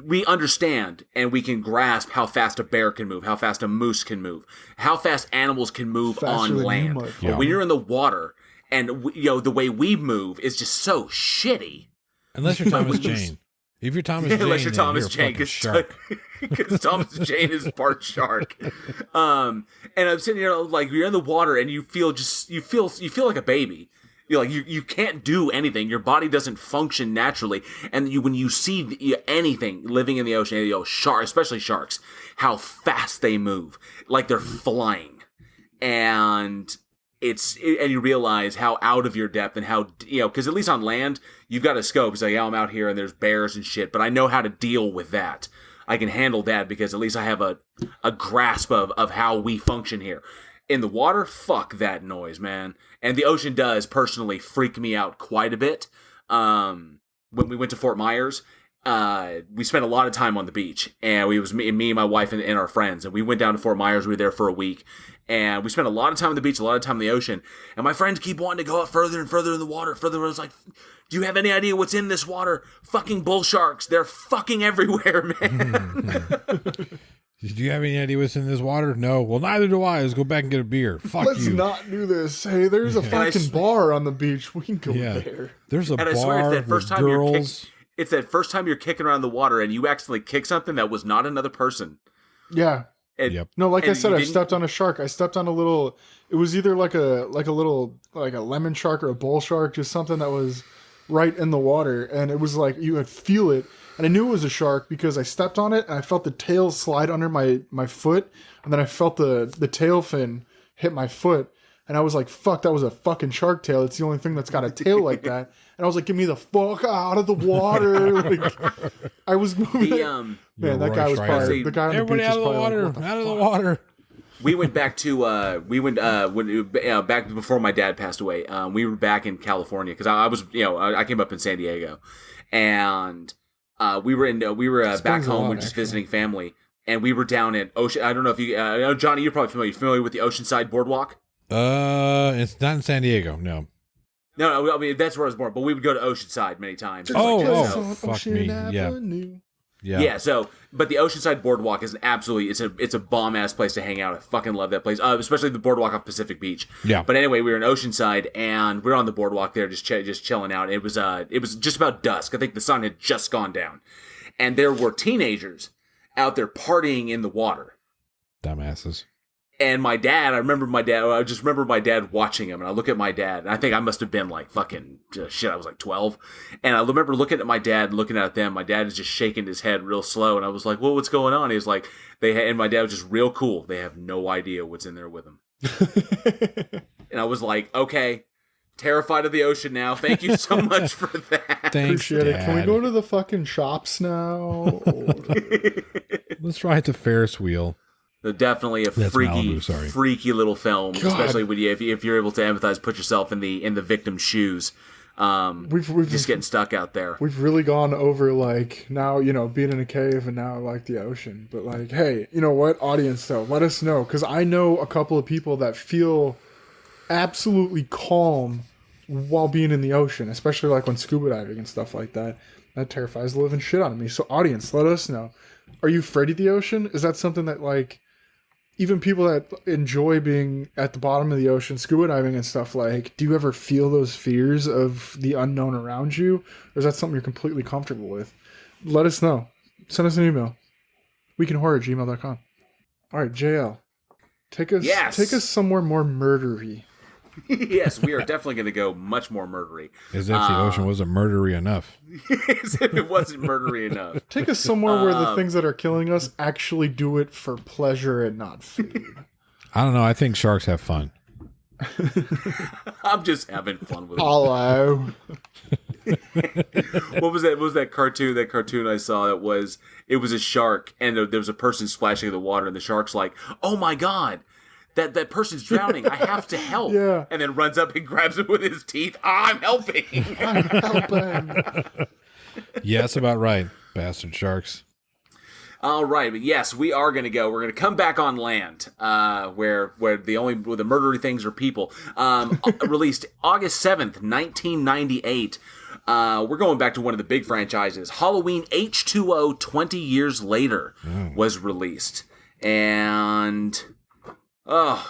S1: we understand and we can grasp how fast a bear can move, how fast a moose can move, how fast animals can move on land. But when you're in the water and the way we move is just so shitty.
S3: Unless you're Thomas Jane. If you're Thomas Jane,
S1: unless you're Thomas Jane, because Thomas Jane is part shark. And I'm sitting here like you're in the water and you feel like a baby. You can't do anything. Your body doesn't function naturally. And when you see anything living in the ocean, especially sharks, how fast they move, like they're flying, and you realize how out of your depth and how because at least on land you've got a scope. It's like I'm out here and there's bears and shit, but I know how to deal with that. I can handle that because at least I have a grasp of how we function here. In the water, fuck that noise, man. And the ocean does personally freak me out quite a bit. When we went to Fort Myers, we spent a lot of time on the beach, and it was me, my wife, and our friends. And we went down to Fort Myers. We were there for a week, and we spent a lot of time on the beach, a lot of time in the ocean. And my friends keep wanting to go out further and further in the water. I was like, do you have any idea what's in this water? Fucking bull sharks. They're fucking everywhere, man.
S3: Do you have any idea what's in this water? No. Well, neither do I. Let's go back and get a beer. Fuck
S2: Let's
S3: you.
S2: not do this. Hey, there's a fucking bar on the beach. We can go there.
S3: There's a
S1: and
S3: bar
S1: I swear it's that first
S3: with
S1: time
S3: girls.
S1: It's that first time you're kicking around the water and you accidentally kick something that was not another person.
S2: Yeah.
S1: And,
S2: No, like I said, I stepped on a shark. I stepped on a little. It was either like a lemon shark or a bull shark, just something that was right in the water, and it was like you could feel it. And I knew it was a shark because I stepped on it and I felt the tail slide under my foot, and then I felt the tail fin hit my foot, and I was like, "Fuck, that was a fucking shark tail. It's the only thing that's got a tail like that." And I was like, "Get me the fuck out of the water!" Like, I was moving. Man, that guy was probably the guy on the beach.
S3: Everybody out of the water! Out of the water!
S1: We went back to back before my dad passed away. We were back in California because I came up in San Diego, and we were back home. We're just visiting family, and we were down at Ocean. I don't know if you, Johnny, you're probably familiar with the Oceanside Boardwalk.
S3: It's not in San Diego. No.
S1: No, I mean that's where I was born. But we would go to Oceanside many times.
S3: Fuck me. Yeah.
S1: So, but the Oceanside Boardwalk is it's a bomb ass place to hang out. I fucking love that place, especially the boardwalk off Pacific Beach.
S3: Yeah.
S1: But anyway, we were in Oceanside and we were on the boardwalk there, just chilling out. It was just about dusk. I think the sun had just gone down, and there were teenagers out there partying in the water.
S3: Dumbasses.
S1: And I just remember my dad watching him, and I look at my dad, and I think I must have been like fucking shit, I was like 12. And I remember looking at my dad and looking at them. My dad is just shaking his head real slow, and I was like, well, what's going on? He was like, and my dad was just real cool. They have no idea what's in there with them. And I was like, okay, terrified of the ocean now. Thank you so much for that.
S3: Thanks,
S2: Appreciate
S3: Dad.
S2: it. Can we go to the fucking shops now?
S3: Let's ride the Ferris wheel.
S1: Definitely a freaky little film,
S2: God.
S1: especially when if you're able to empathize, put yourself in the victim's shoes.
S2: We've
S1: just getting stuck out there.
S2: We've really gone over like now, being in a cave and now like the ocean. But like, hey, you know what, audience though, let us know, because I know a couple of people that feel absolutely calm while being in the ocean, especially like when scuba diving and stuff like that. That terrifies the living shit out of me. So audience, let us know. Are you afraid of the ocean? Is that something that like even people that enjoy being at the bottom of the ocean, scuba diving and stuff, like, do you ever feel those fears of the unknown around you? Or is that something you're completely comfortable with? Let us know. Send us an email. weekendhorror@gmail.com. All right, JL. Take us somewhere more murdery.
S1: Yes, we are definitely going to go much more murdery.
S3: As if the ocean wasn't murdery enough.
S1: As if it wasn't murdery enough.
S2: Take us somewhere where the things that are killing us actually do it for pleasure and not food.
S3: I don't know. I think sharks have fun.
S1: I'm just having fun with it.
S2: Hello.
S1: What was that? What was that cartoon? That cartoon I saw. It was a shark, and there was a person splashing in the water, and the shark's like, "Oh my god, that person's drowning. I have to help."
S2: Yeah.
S1: And then runs up and grabs him with his teeth. I'm helping.
S2: I'm helping.
S1: Yeah,
S3: that's about right, bastard sharks.
S1: All right, but yes, we are going to go. We're going to come back on land, where the murdery things are people. Released August 7th, 1998. We're going back to one of the big franchises. Halloween H20 20 Years Later was released. And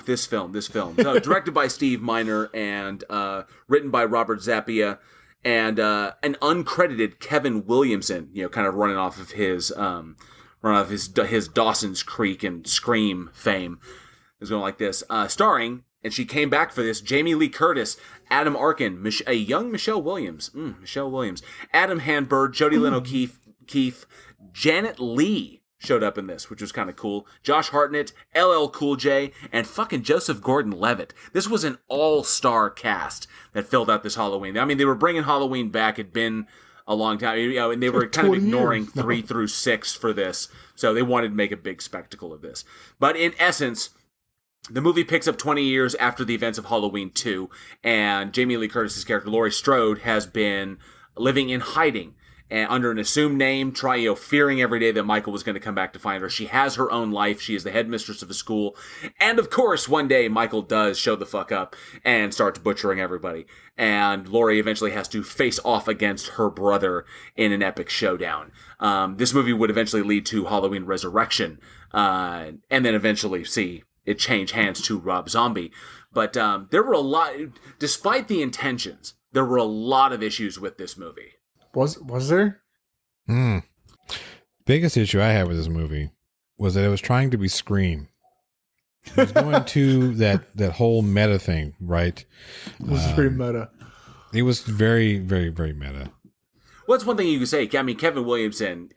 S1: this film. So, directed by Steve Miner and written by Robert Zappia and an uncredited Kevin Williamson, kind of running off of his Dawson's Creek and Scream fame. It's going like this. Starring, and she came back for this, Jamie Lee Curtis, Adam Arkin, a young Michelle Williams, Adam Hanberg, Jodie Lynn O'Keefe, Janet Leigh showed up in this, which was kind of cool. Josh Hartnett, LL Cool J, and fucking Joseph Gordon-Levitt. This was an all-star cast that filled out this Halloween. I mean, they were bringing Halloween back. It'd been a long time, and they were kind of ignoring 3 through 6 for this, so they wanted to make a big spectacle of this. But in essence, the movie picks up 20 years after the events of Halloween 2, and Jamie Lee Curtis's character, Laurie Strode, has been living in hiding and under an assumed name, fearing every day that Michael was going to come back to find her. She has her own life. She is the headmistress of a school. And of course, one day, Michael does show the fuck up and starts butchering everybody. And Laurie eventually has to face off against her brother in an epic showdown. This movie would eventually lead to Halloween Resurrection, and then eventually see it change hands to Rob Zombie. But there were despite the intentions, there were a lot of issues with this movie.
S2: Was there?
S3: Biggest issue I had with this movie was that it was trying to be Scream. It was going to that whole meta thing, right?
S2: It was pretty meta.
S3: It was very, very, very meta.
S1: Well, that's one thing you could say. I mean, Kevin Williamson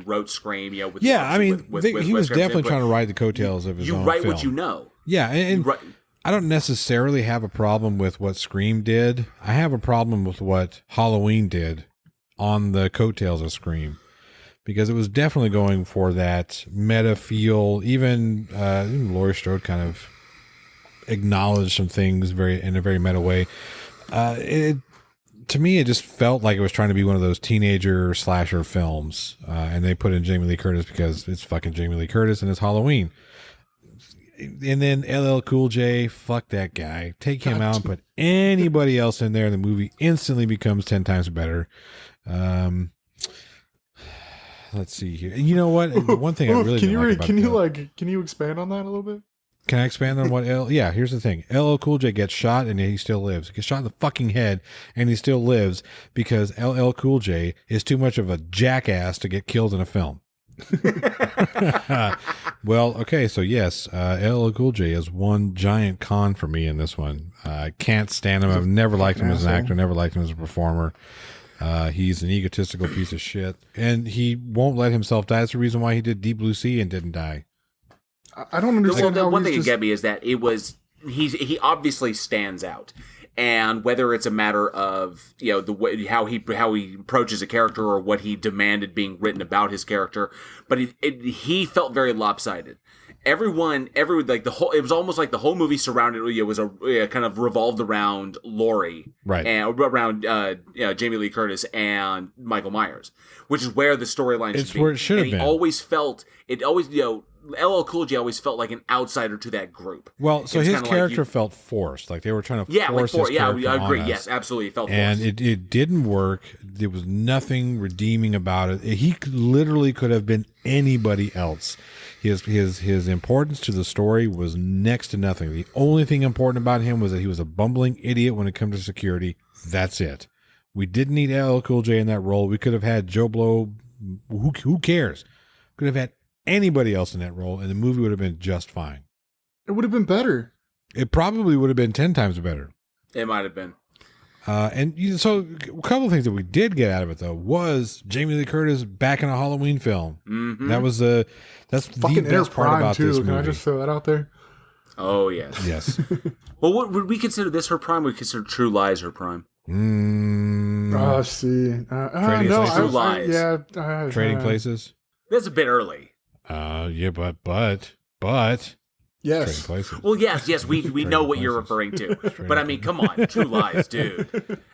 S1: wrote Scream. He was
S3: definitely trying to ride the coattails of his own film.
S1: You write what you know.
S3: Yeah, and I don't necessarily have a problem with what Scream did. I have a problem with what Halloween did on the coattails of Scream, because it was definitely going for that meta feel. Even Laurie Strode kind of acknowledged some things in a very meta way. To me, it just felt like it was trying to be one of those teenager slasher films, and they put in Jamie Lee Curtis because it's fucking Jamie Lee Curtis and it's Halloween. And then LL Cool J, fuck that guy. Take him out and put anybody else in there, and the movie instantly becomes 10 times better. Let's see here. You know what? One thing I really didn't like about
S2: can you expand on that a little bit?
S3: Can I expand on what Yeah, here's the thing. LL Cool J gets shot and he still lives. He gets shot in the fucking head and he still lives because LL Cool J is too much of a jackass to get killed in a film. Well, okay, so yes, LL Cool J is one giant con for me in this one. I can't stand him. I've never liked him as an actor, never liked him as a performer. He's an egotistical piece of shit, and he won't let himself die. That's the reason why he did Deep Blue Sea and didn't die.
S2: I don't understand.
S1: Well, the one thing that get me is that he obviously stands out. And whether it's a matter of the way how he approaches a character or what he demanded being written about his character, but he felt very lopsided. It was almost like the whole movie surrounded kind of revolved around Laurie,
S3: right,
S1: and around Jamie Lee Curtis and Michael Myers, which is where the storyline should be. It's
S3: where it should have been.
S1: LL Cool J always felt like an outsider to that group.
S3: Well, so his character felt forced. Like they were trying to force his character
S1: I agree.
S3: on us.
S1: Yes, absolutely. It felt forced.
S3: And it didn't work. There was nothing redeeming about it. He literally could have been anybody else. His importance to the story was next to nothing. The only thing important about him was that he was a bumbling idiot when it comes to security. That's it. We didn't need LL Cool J in that role. We could have had Joe Blow. Who cares? Could have had anybody else in that role, and the movie would have been just fine.
S2: It would have been better.
S3: It probably would have been 10 times better.
S1: It might have been.
S3: So a couple of things that we did get out of it though was Jamie Lee Curtis back in a Halloween film.
S1: Mm-hmm.
S3: That's
S2: fucking
S3: the best part about
S2: too.
S3: this movie.
S2: Can I just throw that out there?
S1: Oh yes.
S3: Yes.
S1: Well, what would we consider this her prime? Would we consider True Lies her prime?
S2: See.
S1: True Lies.
S3: Trading Places.
S1: That's a bit early.
S3: Yeah, but
S2: yes.
S3: Trading Places.
S1: Well, yes, we know what you're referring to. But I mean, come on, True Lies, dude.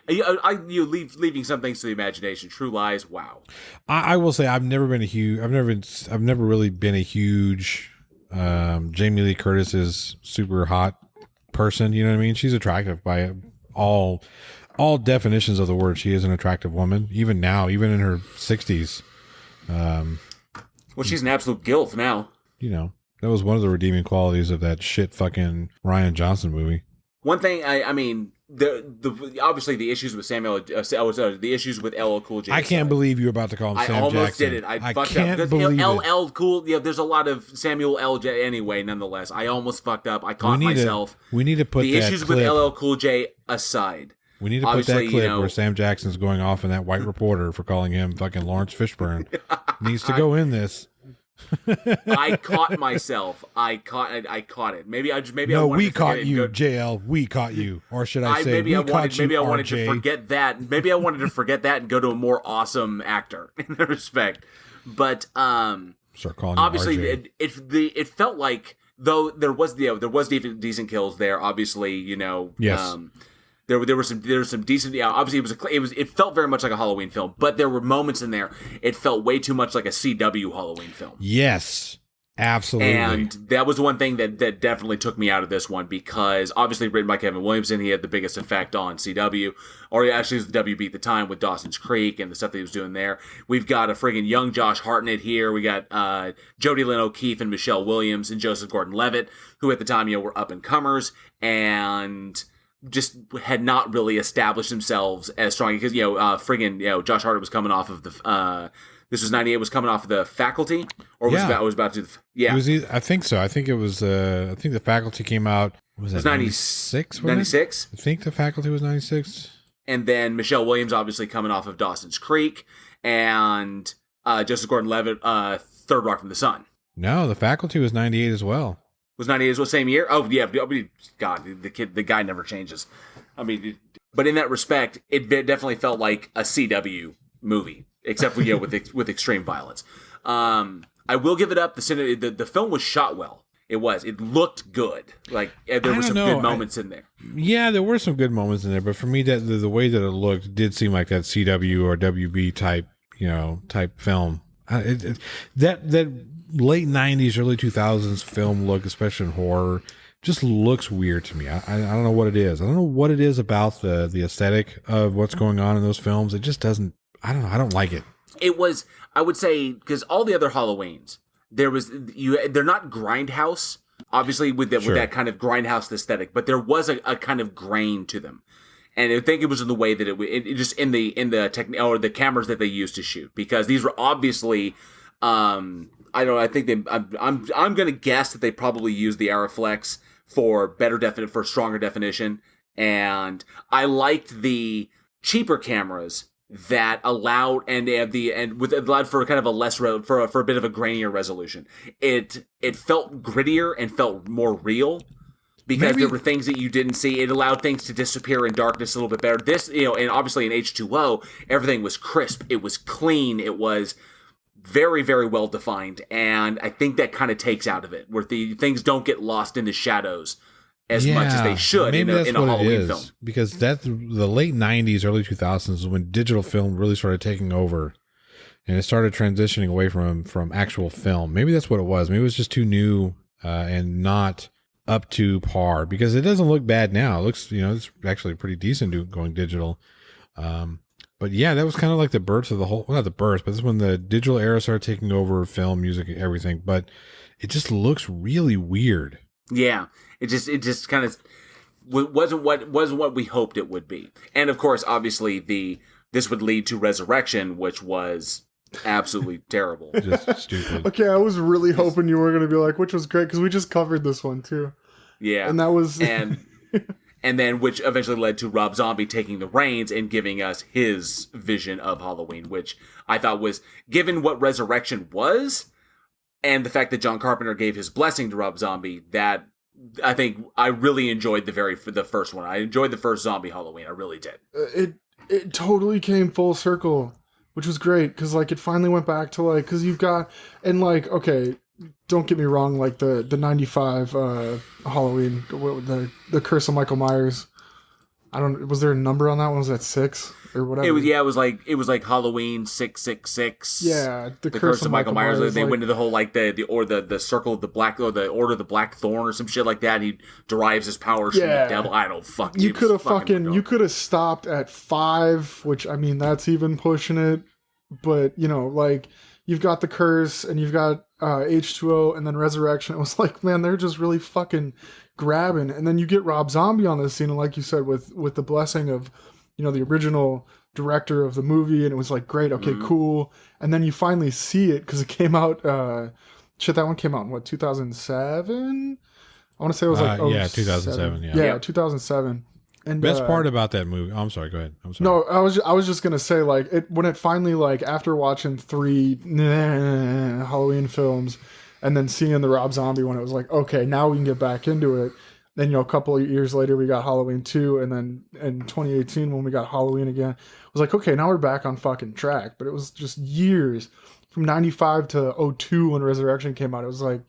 S1: Leaving some things to the imagination. True Lies, wow.
S3: I will say I've never really been a huge Jamie Lee Curtis is super hot person. You know what I mean? She's attractive by all definitions of the word. She is an attractive woman, even now, even in her 60s.
S1: Well, she's an absolute gilf now.
S3: You know, that was one of the redeeming qualities of that shit fucking Ryan Johnson movie.
S1: One thing, I mean, the obviously the issues with the issues with LL Cool J.
S3: I can't believe you're about to call him Sam Jackson.
S1: I almost did it. I fucked
S3: can't
S1: up.
S3: believe
S1: LL Cool. Yeah, there's a lot of Samuel L. J. Anyway, nonetheless, I almost fucked up. I caught myself.
S3: We need to put
S1: the
S3: that
S1: issues
S3: clip.
S1: with LL Cool J aside.
S3: We need to put that clip where Sam Jackson's going off in that white reporter for calling him fucking Lawrence Fishburne. Needs to go in this.
S1: I caught myself. I caught it. Maybe I wanted
S3: we
S1: to
S3: caught you, JL. We caught you, or should I say,
S1: maybe I wanted
S3: RJ.
S1: to forget that. Maybe I wanted to forget that and go to a more awesome actor in that respect. But
S3: start calling
S1: obviously
S3: RJ.
S1: it felt like though there was decent kills there. Obviously,
S3: yes.
S1: There were some decent. Yeah, obviously it felt very much like a Halloween film, but there were moments in there it felt way too much like a CW Halloween film.
S3: Yes, absolutely.
S1: And that was one thing that definitely took me out of this one because obviously written by Kevin Williamson, he had the biggest effect on CW, or actually it was the WB at the time with Dawson's Creek and the stuff that he was doing there. We've got a friggin' young Josh Hartnett here. We got Jodie Lynn O'Keefe and Michelle Williams and Joseph Gordon-Levitt, who at the time were up and comers and just had not really established themselves as strong because Josh Hartnett was coming off of the this was 98 was coming off of the Faculty or was about to
S3: I think so. I think it was I think the Faculty came out was it 96?
S1: 96?
S3: I think the Faculty was 96.
S1: And then Michelle Williams obviously coming off of Dawson's Creek and Joseph Gordon-Levitt Third Rock from the Sun.
S3: No, the Faculty was 98 as well.
S1: Was 98 as well, same year? Oh, yeah. I mean, God, the guy never changes. I mean, but in that respect, it definitely felt like a CW movie, except for, with extreme violence. I will give it up. The film was shot well. It was. It looked good. Like, there were some good moments in there. Yeah,
S3: there were some good moments in there, but for me, that the way that it looked did seem like that CW or WB type film. That late 90s, early 2000s film look, especially in horror, just looks weird to me. I don't know what it is. I don't know what it is about the aesthetic of what's going on in those films. It just doesn't, I don't know. I don't like it.
S1: It was, I would say, because all the other Halloweens, they're not grindhouse, obviously with that kind of grindhouse aesthetic, but there was a kind of grain to them. And I think it was in the way that it just in the or the cameras that they used to shoot, because these were obviously, I'm gonna guess that they probably used the Arriflex for for stronger definition, and I liked the cheaper cameras that allowed allowed for kind of a less for a bit of a grainier resolution. It felt grittier and felt more real. Because there were things that you didn't see. It allowed things to disappear in darkness a little bit better. This, and obviously in H20, everything was crisp. It was clean. It was very, very well defined. And I think that kind of takes out of it, where the things don't get lost in the shadows as much as they should in a Halloween film.
S3: Because that's the late 90s, early 2000s is when digital film really started taking over. And it started transitioning away from actual film. Maybe that's what it was. Maybe it was just too new and not up to par, because it doesn't look bad now. It looks, it's actually pretty decent going digital. But yeah, that was kind of like the birth of the whole, well, not the birth, but this is when the digital era started taking over film, music, everything. But it just looks really weird.
S1: Yeah, it just kind of wasn't what we hoped it would be. And of course, obviously, this would lead to Resurrection, which was absolutely terrible.
S3: Just stupid.
S2: Okay, I was really hoping you were going to be like, which was great, because we just covered this one too.
S1: Yeah,
S2: and that was
S1: and then which eventually led to Rob Zombie taking the reins and giving us his vision of Halloween, which I thought was, given what Resurrection was, and the fact that John Carpenter gave his blessing to Rob Zombie, that I think I really enjoyed the first one. I enjoyed the first Zombie Halloween. I really did.
S2: It totally came full circle, which was great, because like it finally went back to like, because you've got, and like, okay, don't get me wrong, like the 95 Halloween, the Curse of Michael Myers. Was there a number on that one? Was that 6 or whatever?
S1: It was like Halloween 666.
S2: Yeah,
S1: the Curse of Michael Myers. They went to the whole like the circle of the black, or the Order of the Black Thorn or some shit like that. He derives his powers from the devil. I don't fucking.
S2: You could have stopped at 5, which I mean that's even pushing it. But you know, like you've got the curse and you've got H20 and then Resurrection. It was like, man, they're just really fucking grabbing. And then you get Rob Zombie on this scene, and like you said, with the blessing of, you know, the original director of the movie, and it was like, great, okay, cool. And then you finally see it, because it came out, that one came out in what, 2007? I want to say it was like,
S3: 2007,
S2: yeah, 2007. And
S3: best part about that movie, I'm sorry, go ahead. I'm sorry.
S2: No, I was just gonna say, like, when it finally, like, after watching 3 Halloween films and then seeing the Rob Zombie one, it was like, okay, now we can get back into it. Then, you know, a couple of years later, we got Halloween 2, and then in 2018, when we got Halloween again, it was like, okay, now we're back on fucking track. But it was just years from 95 to 02 when Resurrection came out. It was like,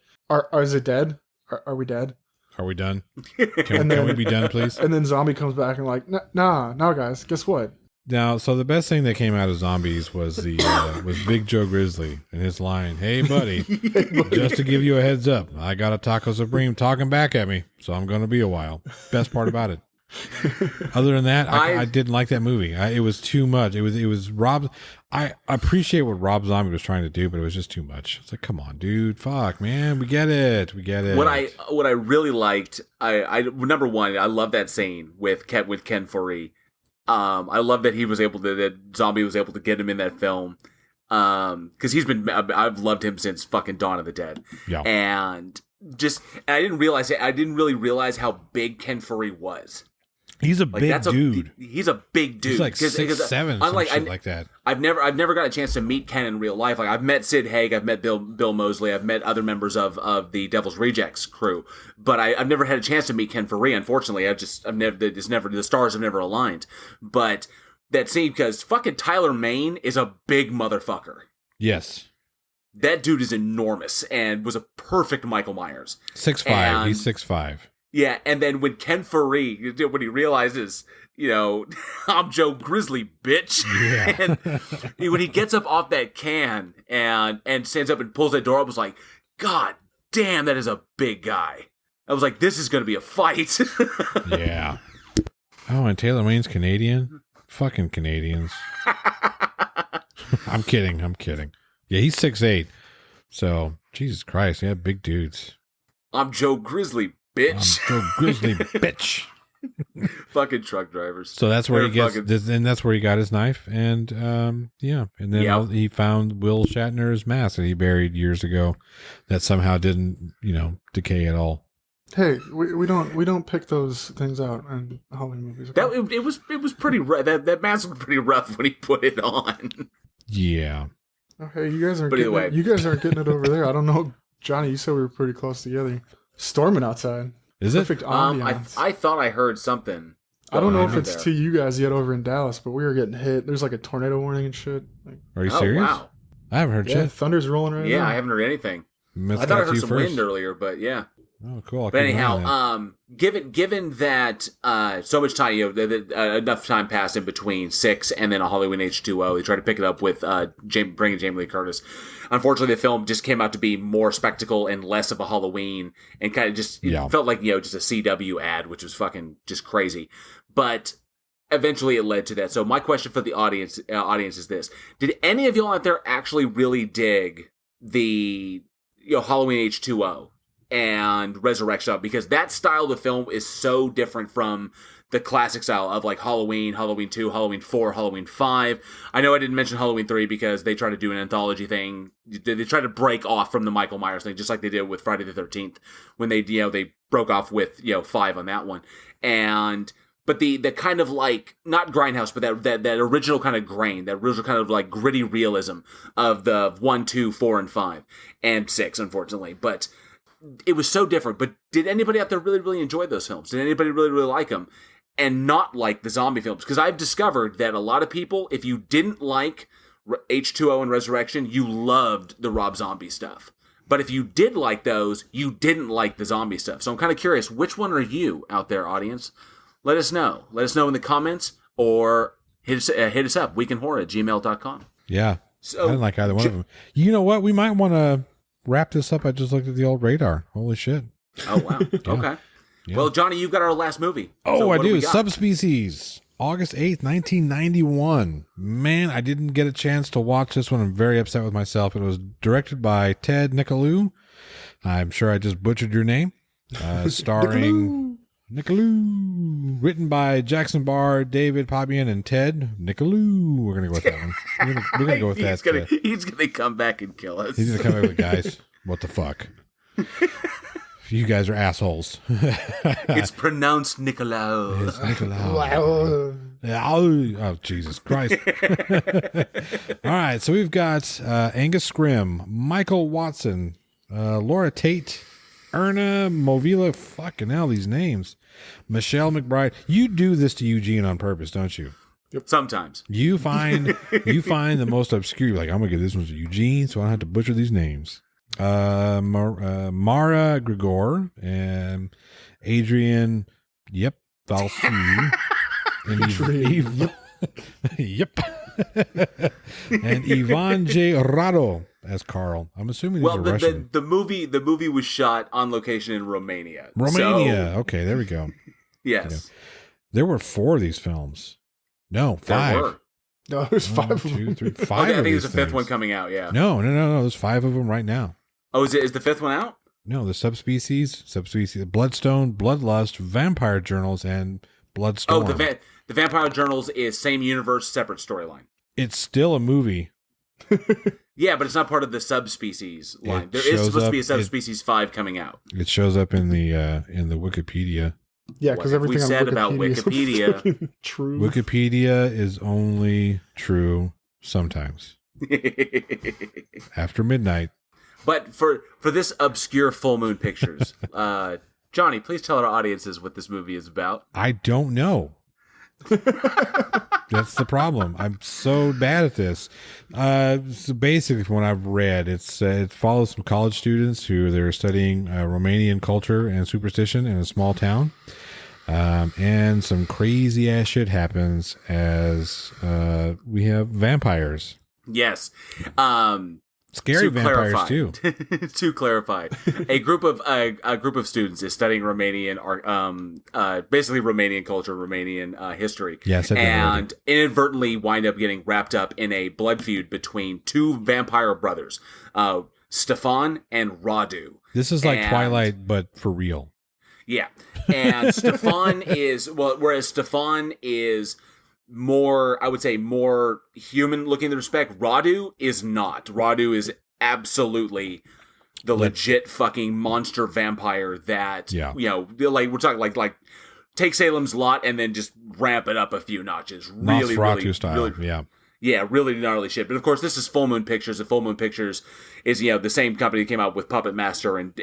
S2: is it dead? Are we dead?
S3: Are we done? Can we be done, please?
S2: And then Zombie comes back and like, nah, guys, guess what?
S3: Now, so the best thing that came out of Zombies was was Big Joe Grizzly and his line, "Hey, buddy, just to give you a heads up, I got a Taco Supreme talking back at me, so I'm going to be a while." Best part about it. Other than that, I didn't like that movie. It was too much. It was Rob. I appreciate what Rob Zombie was trying to do, but it was just too much. It's like, come on, dude, fuck, man, we get it.
S1: What I really liked, I number one, I love that scene with Ken Foree. I love that that Zombie was able to get him in that film. Because I've loved him since fucking Dawn of the Dead. Yeah. And I didn't really realize how big Ken Foree was.
S3: He's a big dude.
S1: He's a big dude.
S3: He's like 6'7", like that.
S1: I've never got a chance to meet Ken in real life. Like, I've met Sid Haig, I've met Bill Moseley, I've met other members of the Devil's Rejects crew, but I've never had a chance to meet Ken Foree. Unfortunately, the stars have never aligned. But that scene, because fucking Tyler Mane is a big motherfucker.
S3: Yes.
S1: That dude is enormous and was a perfect Michael Myers.
S3: 6'5". He's 6'5".
S1: Yeah, and then when Ken Foree, when he realizes, you know, I'm Joe Grizzly, bitch. Yeah. And when he gets up off that can and stands up and pulls that door up, I was like, God damn, that is a big guy. I was like, this is going to be a fight.
S3: Yeah. Oh, and Taylor Mane's Canadian? Fucking Canadians. I'm kidding. Yeah, he's 6'8". So, Jesus Christ, yeah, big dudes.
S1: I'm Joe Grizzly, bitch.
S3: I'm Joe Grizzly, bitch.
S1: Fucking truck drivers.
S3: So that's where that's where he got his knife, and and then he found Will Shatner's mask that he buried years ago, that somehow didn't, decay at all.
S2: Hey, we don't pick those things out in Halloween movies. Okay?
S1: It was pretty rough. That mask was pretty rough when he put it on.
S3: Yeah.
S2: Okay, you guys aren't getting it over there. I don't know, Johnny. You said we were pretty close together. Storming outside.
S3: Is
S2: Perfect
S3: it?
S2: Ambiance.
S1: I thought I heard something.
S2: I don't know if it's to you guys yet over in Dallas, but we were getting hit. There's like a tornado warning and shit.
S3: Are you serious?
S1: Wow.
S3: I haven't heard shit.
S2: Thunder's rolling right now.
S1: Yeah, I haven't heard anything. I thought I heard some wind earlier, but yeah.
S3: Oh, cool.
S1: But anyhow, given that so much time, enough time passed in between 6 and then a Halloween H20, they tried to pick it up with bringing Jamie Lee Curtis. Unfortunately, the film just came out to be more spectacle and less of a Halloween, and kind of just felt like just a CW ad, which was fucking just crazy. But eventually it led to that. So my question for the audience is this: did any of y'all out there actually really dig the Halloween H20 and Resurrection? Because that style of film is so different from the classic style of like Halloween, Halloween 2, Halloween 4, Halloween 5. I know I didn't mention Halloween 3 because they try to do an anthology thing. They try to break off from the Michael Myers thing, just like they did with Friday the 13th when they broke off with 5 on that one. But the kind of like, not grindhouse, but that original kind of grain, that original kind of like gritty realism of the 1, 2, 4, and 5, and 6, unfortunately. But it was so different. But did anybody out there really, really enjoy those films? Did anybody really, really like them? And not like the zombie films? Because I've discovered that a lot of people, if you didn't like H20 and Resurrection, you loved the Rob Zombie stuff. But if you did like those, you didn't like the zombie stuff. So I'm kind of curious, which one are you out there, audience? Let us know. Let us know in the comments or hit us up, weekendhorror@gmail.com.
S3: Yeah.
S1: So,
S3: I didn't like either one of them. You know what? We might want to wrap this up. I just looked at the old radar. Holy shit.
S1: Oh, wow. Okay. Yeah. Well, Johnny, you've got our last movie.
S3: Oh,
S1: so
S3: I do.
S1: do
S3: Subspecies. August 8th, 1991. Man, I didn't get a chance to watch this one. I'm very upset with myself. It was directed by Ted Nicolou. I'm sure I just butchered your name. Starring Nicolou. Written by Jackson Barr, David Pabian, and Ted Nicolou. We're going to go with that one. We're going to go with that.
S1: He's going to come back and kill us.
S3: He's going to come back with, guys, what the fuck? You guys are assholes.
S1: It's pronounced Nicolau.
S3: It's Nicolau. Oh, Jesus Christ. All right, so we've got Angus Scrimm, Michael Watson, Laura Tate, Erna Movila, fucking hell, these names. Michelle McBride. You do this to Eugene on purpose, don't you?
S1: Yep. Sometimes.
S3: You find the most obscure, like, I'm going to give this one to Eugene so I don't have to butcher these names. Mara Grigor and Adrian Valsu and yep and Ivan J. Rado as Carl. I'm assuming these are Russian.
S1: The movie was shot on location in Romania.
S3: Okay, there we go.
S1: Yes.
S3: Yeah. There were 4 of these films. No, 5.
S2: There were. No, there's 5 of them.
S3: 2, 3, 5.
S1: I think there's a 5th one coming out, yeah.
S3: No. There's 5 of them right now.
S1: Oh, is the 5th one out?
S3: No, the subspecies, Bloodstone, Bloodlust, Vampire Journals, and Bloodstorm.
S1: Oh, the Vampire Journals is same universe, separate storyline.
S3: It's still a movie.
S1: Yeah, but it's not part of the Subspecies line. There is supposed to be a Subspecies 5 coming out.
S3: It shows up in the Wikipedia.
S2: Yeah, because everything
S1: we said
S2: on Wikipedia
S1: about Wikipedia.
S2: True.
S3: Wikipedia is only true sometimes. After midnight.
S1: But for this obscure Full Moon Pictures, Johnny, please tell our audiences what this movie is about.
S3: I don't know. That's the problem. I'm so bad at this. So basically, from what I've read, it follows some college students who they're studying Romanian culture and superstition in a small town. And some crazy ass shit happens as we have vampires.
S1: Yes.
S3: Scary vampires too.
S1: To clarify, a group of students is studying Romanian basically Romanian culture, Romanian history.
S3: Yes,
S1: and inadvertently wind up getting wrapped up in a blood feud between 2 vampire brothers, Stefan and Radu.
S3: This is like Twilight, but for real.
S1: Yeah, and Stefan whereas Stefan is more, I would say, more human looking in the respect, Radu is not. Radu is absolutely the legit fucking monster vampire that, like we're talking like take Salem's Lot and then just ramp it up a few notches. Really,
S3: Nosferatu style,
S1: yeah, really gnarly shit. But of course, this is Full Moon Pictures. And Full Moon Pictures is the same company that came out with Puppet Master and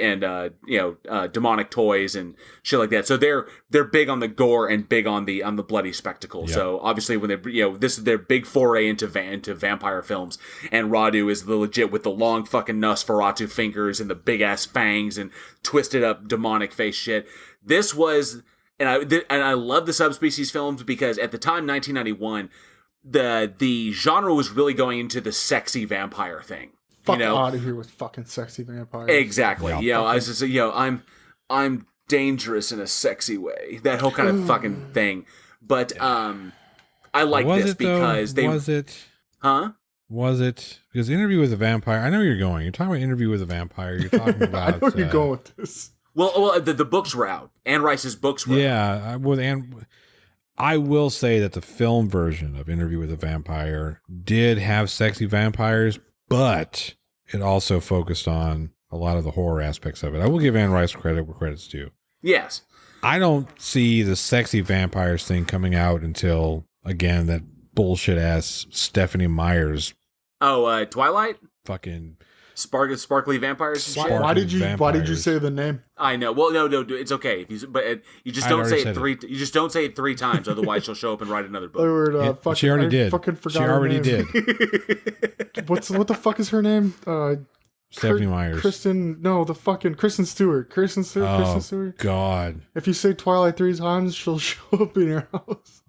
S1: Demonic Toys and shit like that. So they're big on the gore and big on the bloody spectacle. Yep. So obviously, when they this is their big foray into vampire films, and Radu is the legit with the long fucking Nosferatu fingers and the big ass fangs and twisted up demonic face shit. This was, and I love the Subspecies films because at the time, 1991. The genre was really going into the sexy vampire thing.
S2: Fuck out of here with fucking sexy vampires.
S1: Exactly. I was just I'm dangerous in a sexy way. That whole kind of fucking thing. But I like
S3: Was
S1: this
S3: it, though?
S1: because they
S3: Was it?
S1: huh?
S3: Was it? Because Interview with a Vampire, I know where you're going. You're talking about Interview with a Vampire. You're talking
S2: I
S3: about...
S2: know where you're going with this.
S1: Well, the books were out. Anne Rice's books were out.
S3: Yeah, I will say that the film version of Interview with a Vampire did have sexy vampires, but it also focused on a lot of the horror aspects of it. I will give Anne Rice credit where credit's due.
S1: Yes.
S3: I don't see the sexy vampires thing coming out until, again, that bullshit ass Stephanie Myers
S1: Oh, Twilight?
S3: fucking...
S1: Sparkly vampires and shit?
S2: Why did you
S3: Vampires.
S2: say the name?
S1: I know. Well, no, it's okay. If you just don't say it three. You just don't say it 3 times. Otherwise, she'll show up and write another book.
S3: She already did.
S2: Fucking forgot
S3: She already
S2: her name.
S3: did.
S2: What the fuck is her name?
S3: Stephanie Myers.
S2: Kristen Stewart. Kristen Stewart.
S3: God.
S2: If you say Twilight 3 times, she'll show up in your house.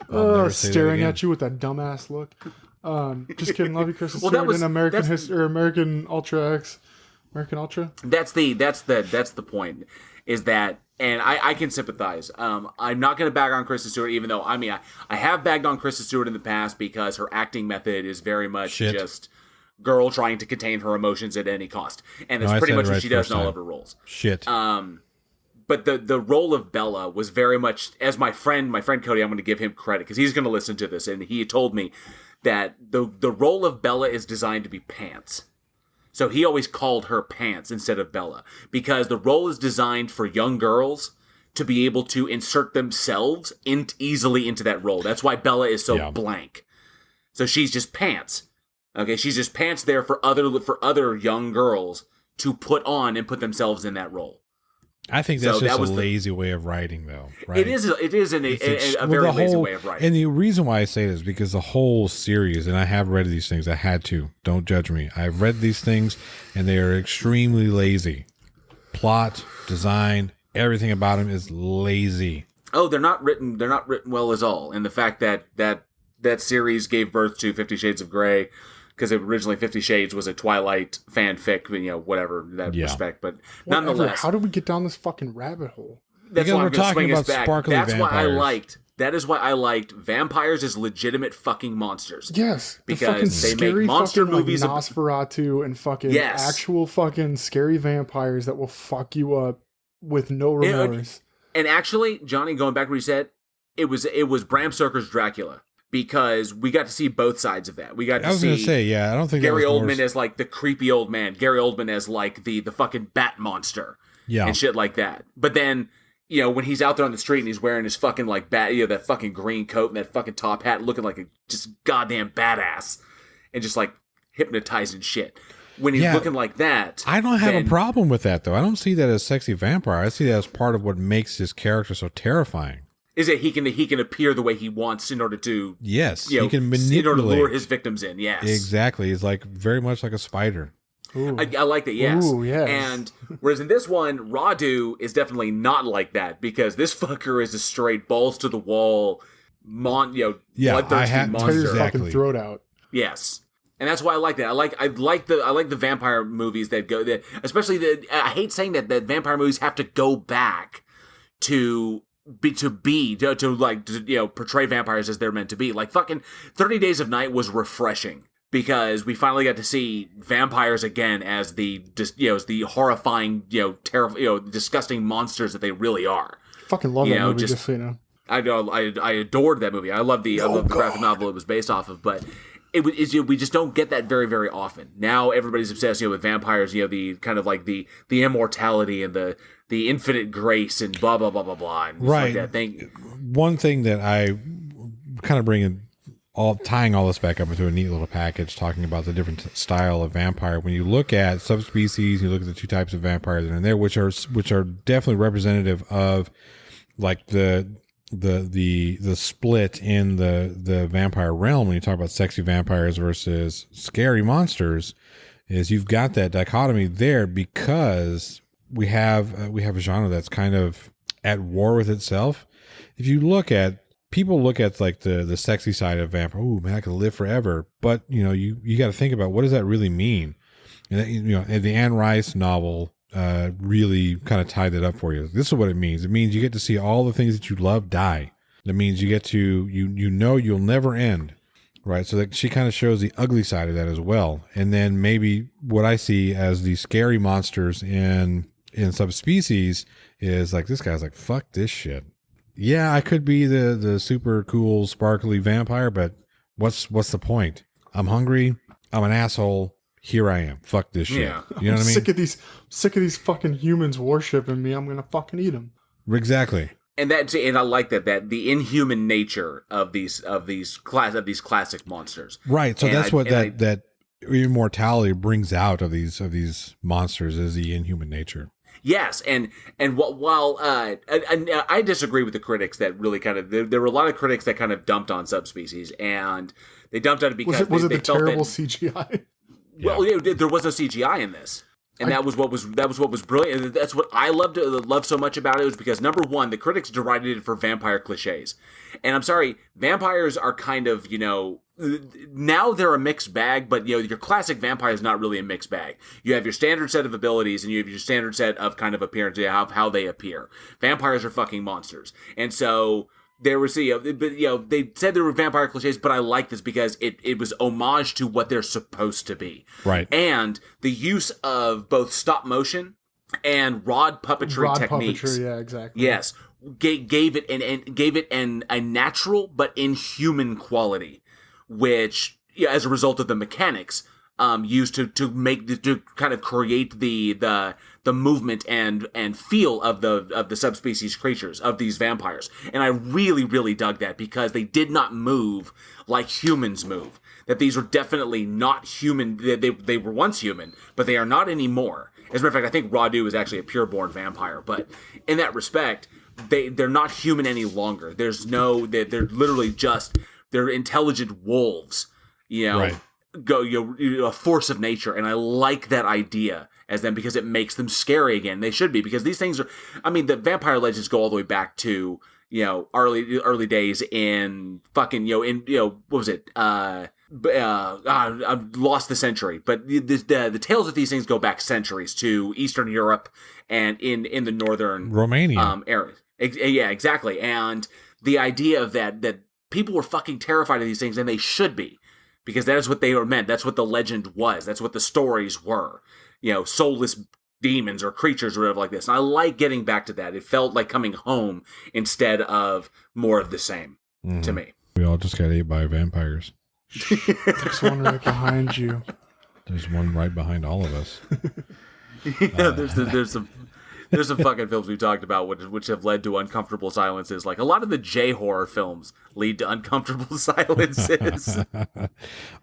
S3: Never say that
S2: Staring
S3: again.
S2: at you with that dumbass look. Just kidding. Love you, Kristen
S1: Well, that
S2: Stewart.
S1: was-
S2: In American
S1: that's-
S2: History or American Ultra X. American Ultra.
S1: That's the point. Is that, and I can sympathize. I'm not going to bag on Kristen Stewart, even though I have bagged on Kristen Stewart in the past because her acting method is very much
S3: Shit.
S1: just girl trying to contain her emotions at any cost, and that's
S3: No, I
S1: pretty
S3: said
S1: much
S3: it
S1: what
S3: right
S1: she does
S3: first
S1: in all
S3: time.
S1: of her roles.
S3: Shit.
S1: But the role of Bella was very much, as my friend Cody, I'm going to give him credit because he's going to listen to this, and he told me that the role of Bella is designed to be Pants. So he always called her Pants instead of Bella because the role is designed for young girls to be able to insert themselves easily into that role. That's why Bella is so blank. So she's just Pants. Okay, she's just Pants there for other young girls to put on and put themselves in that role.
S3: I think that's
S1: so
S3: just
S1: that was
S3: a
S1: the-
S3: lazy way of writing, though. Right?
S1: It is a very lazy way of writing.
S3: And the reason why I say this is because the whole series, and I have read these things. I had to. Don't judge me. I've read these things, and they are extremely lazy. Plot, design, everything about them is lazy.
S1: Oh, they're not written well as all. And the fact that series gave birth to 50 Shades of Grey, because originally 50 Shades was a Twilight fanfic, whatever in that respect. But
S2: Whatever.
S1: nonetheless,
S2: How did we get down this fucking rabbit hole?
S1: that's
S3: Because
S1: why
S3: we're
S1: I'm going to
S3: talking
S1: swing us
S3: about
S1: back.
S3: sparkly
S1: That's why I
S3: vampires.
S1: that is why I liked vampires as legitimate fucking monsters.
S2: Yes,
S1: Because
S2: the fucking
S1: they make
S2: scary
S1: monster
S2: fucking,
S1: movies
S2: like Nosferatu and fucking
S1: Yes.
S2: actual fucking scary vampires that will fuck you up with no remorse.
S1: And actually, Johnny, going back to what you said, it was Bram Stoker's Dracula. Because we got to see both sides of that. We got to
S3: I was going
S1: see
S3: to say, I don't think
S1: Gary
S3: that was more...
S1: Oldman as like the creepy old man. Gary Oldman as like the fucking bat monster.
S3: Yeah.
S1: And shit like that. But then, when he's out there on the street and he's wearing his fucking like bat, that fucking green coat and that fucking top hat, looking like a just goddamn badass, and just like hypnotizing shit. When he's looking like that,
S3: I don't have a problem with that, though. I don't see that as sexy vampire. I see that as part of what makes his character so terrifying.
S1: Is that he can appear the way he wants in order to
S3: He can manipulate.
S1: in order to lure his victims in. Yes,
S3: Exactly. He's like very much like a spider.
S1: I like that. Yes.
S2: Ooh, yes.
S1: And whereas in this one, Radu is definitely not like that because this fucker is a straight balls to the wall, bloodthirsty
S2: Tear
S1: monster.
S2: your
S3: Exactly.
S2: fucking throat out.
S1: Yes. And that's why I like that. I like the vampire movies that go that, especially I hate saying that vampire movies have to go back to portray vampires as they're meant to be. Like fucking 30 Days of Night was refreshing because we finally got to see vampires again as the horrifying, terrible, disgusting monsters that they really are.
S2: Fucking love that movie, just so you know.
S1: I adored that movie. I love the graphic novel it was based off of, but we just don't get that very, very often. Now everybody's obsessed, with vampires, the kind of like the immortality and the infinite grace and blah blah blah blah blah. And
S3: Right.
S1: Like that thing.
S3: One thing that I kind of tying all this back up into a neat little package, talking about the different style of vampire. When you look at subspecies, you look at the two types of vampires that are in there, which are definitely representative of like the split in the vampire realm. When you talk about sexy vampires versus scary monsters, is you've got that dichotomy there because we have a genre that's kind of at war with itself. If you people look at like the sexy side of vampire, oh man, I could live forever. But you got to think about what does that really mean? And the Anne Rice novel really kind of tied it up for you. This is what it means. It means you get to see all the things that you love die. That means you get to you know you'll never end, right? So that she kind of shows the ugly side of that as well. And then maybe what I see as the scary monsters in Subspecies is like, this guy's like, fuck this shit. Yeah, I could be the super cool sparkly vampire, but what's the point? I'm hungry. I'm an asshole. Here I am. Fuck this shit.
S1: Yeah.
S3: You know what I mean?
S2: Sick of these fucking humans worshiping me. I'm gonna fucking eat them.
S3: Exactly.
S1: And I like that the inhuman nature of these classic monsters.
S3: Right. So
S1: And
S3: that's what that immortality brings out of these monsters is the inhuman nature.
S1: Yes, and while I disagree with the critics that really kind of there were a lot of critics that kind of dumped on Subspecies, and they dumped on it because
S2: was it
S1: they
S2: the
S1: felt
S2: terrible
S1: that,
S2: CGI?
S1: well, yeah, there was no CGI in this. And that was what was brilliant. And that's what I loved so much about it, was because number one, the critics derided it for vampire cliches. And I'm sorry, vampires are kind of, now they're a mixed bag, but your classic vampire is not really a mixed bag. You have your standard set of abilities and you have your standard set of kind of appearance, how they appear. Vampires are fucking monsters. And so there was, they said there were vampire cliches, but I like this because it was homage to what they're supposed to be.
S3: Right.
S1: And the use of both stop motion and rod puppetry techniques.
S2: Puppetry, yeah, exactly.
S1: Yes. Gave it a natural but inhuman quality, which, as a result of the mechanics, used to kind of create the movement and feel of the subspecies creatures, of these vampires. And I really, really dug that because they did not move like humans move. That these were definitely not human. They were once human, but they are not anymore. As a matter of fact, I think Radu is actually a pureborn vampire. But in that respect, they're not human any longer. They're literally just, they're intelligent wolves,
S3: Right.
S1: A force of nature. And I like that idea as them because it makes them scary again. They should be, because these things are, the vampire legends go all the way back to, early days in fucking, what was it? I've lost the century, but the tales of these things go back centuries to Eastern Europe and in the northern
S3: Romania
S1: area. Yeah, exactly. And the idea of that people were fucking terrified of these things, and they should be, because that is what they were meant. That's what the legend was. That's what the stories were. Soulless demons or creatures or whatever like this. And I like getting back to that. It felt like coming home instead of more of the same to me.
S3: We all just got ate by vampires.
S2: There's one right behind you.
S3: There's one right behind all of us.
S1: There's some fucking films we've talked about which have led to uncomfortable silences. Like a lot of the J-horror films lead to uncomfortable silences.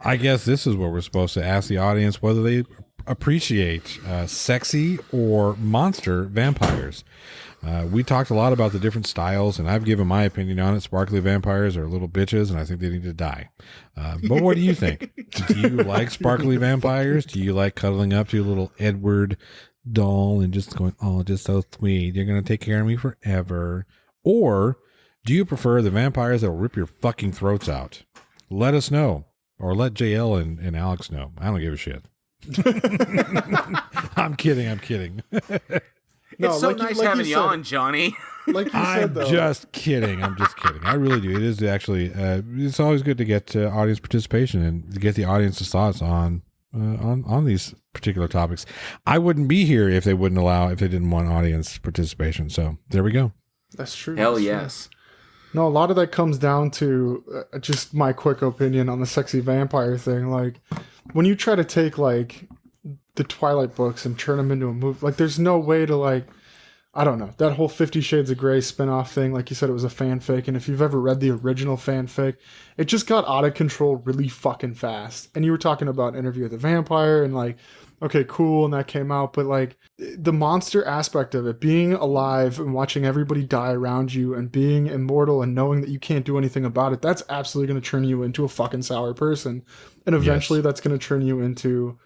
S3: I guess this is what we're supposed to ask the audience, whether they appreciate sexy or monster vampires. We talked a lot about the different styles, and I've given my opinion on it. Sparkly vampires are little bitches, and I think they need to die. But what do you think? Do you like sparkly vampires? Do you like cuddling up to a little Edward doll and just going, oh, just so sweet, you're going to take care of me forever? Or do you prefer the vampires that will rip your fucking throats out? Let us know. Or let JL and Alex know. I don't give a shit. I'm kidding.
S2: No,
S1: it's so
S2: like
S1: nice
S2: you
S1: having you
S2: said.
S1: on, Johnny.
S2: Like you said,
S3: I'm
S2: though.
S3: just kidding. I really do. It is actually, it's always good to get audience participation and to get the audience's thoughts on these particular topics. I wouldn't be here if they didn't want audience participation. So there we go.
S2: That's true.
S1: Hell
S2: That's
S1: yes.
S2: true. No, a lot of that comes down to just my quick opinion on the sexy vampire thing. Like, when you try to take, like, the Twilight books and turn them into a movie, like, there's no way to, like, I don't know, that whole 50 Shades of Grey spinoff thing, like you said, it was a fanfic, and if you've ever read the original fanfic, it just got out of control really fucking fast. And you were talking about Interview with the Vampire, and, like, okay, cool, and that came out, but, like, the monster aspect of it, being alive and watching everybody die around you and being immortal and knowing that you can't do anything about it, that's absolutely going to turn you into a fucking sour person. And eventually that's going to turn you into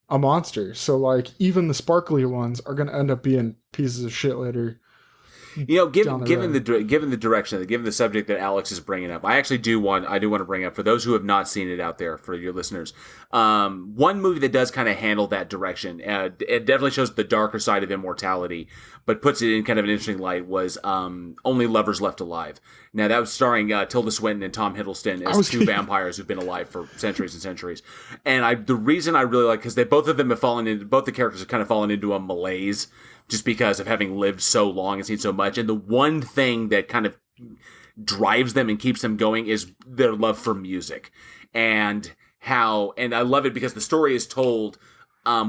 S2: a monster. So, like, even the sparkly ones are going to end up being pieces of shit later.
S1: given the direction, given the subject that Alex is bringing up, I do want to bring up, for those who have not seen it out there, for your listeners, one movie that does kind of handle that direction. It definitely shows the darker side of immortality, but puts it in kind of an interesting light. Was Only Lovers Left Alive. Now that was starring Tilda Swinton and Tom Hiddleston as two vampires who've been alive for centuries and centuries. And the reason I really like, because both the characters have kind of fallen into a malaise, just because of having lived so long and seen so much. And the one thing that kind of drives them and keeps them going is their love for music. And I love it because the story is told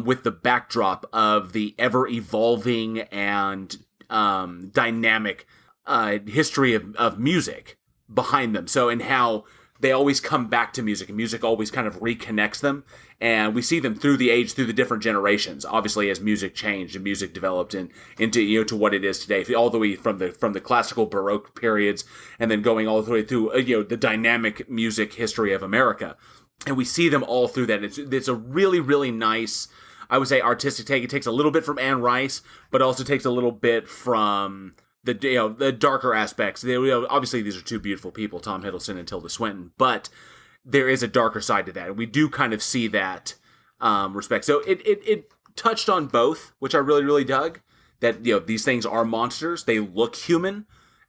S1: with the backdrop of the ever-evolving and dynamic history of music behind them. So, and how they always come back to music, and music always kind of reconnects them. And we see them through the different generations, obviously, as music changed and music developed into to what it is today, all the way from the classical Baroque periods, and then going all the way through the dynamic music history of America. And we see them all through that. It's a really, really nice, I would say, artistic take. It takes a little bit from Anne Rice, but also takes a little bit from the darker aspects. Obviously, these are two beautiful people, Tom Hiddleston and Tilda Swinton, but there is a darker side to that, and we do kind of see that respect. So it touched on both, which I really, really dug. That these things are monsters; they look human,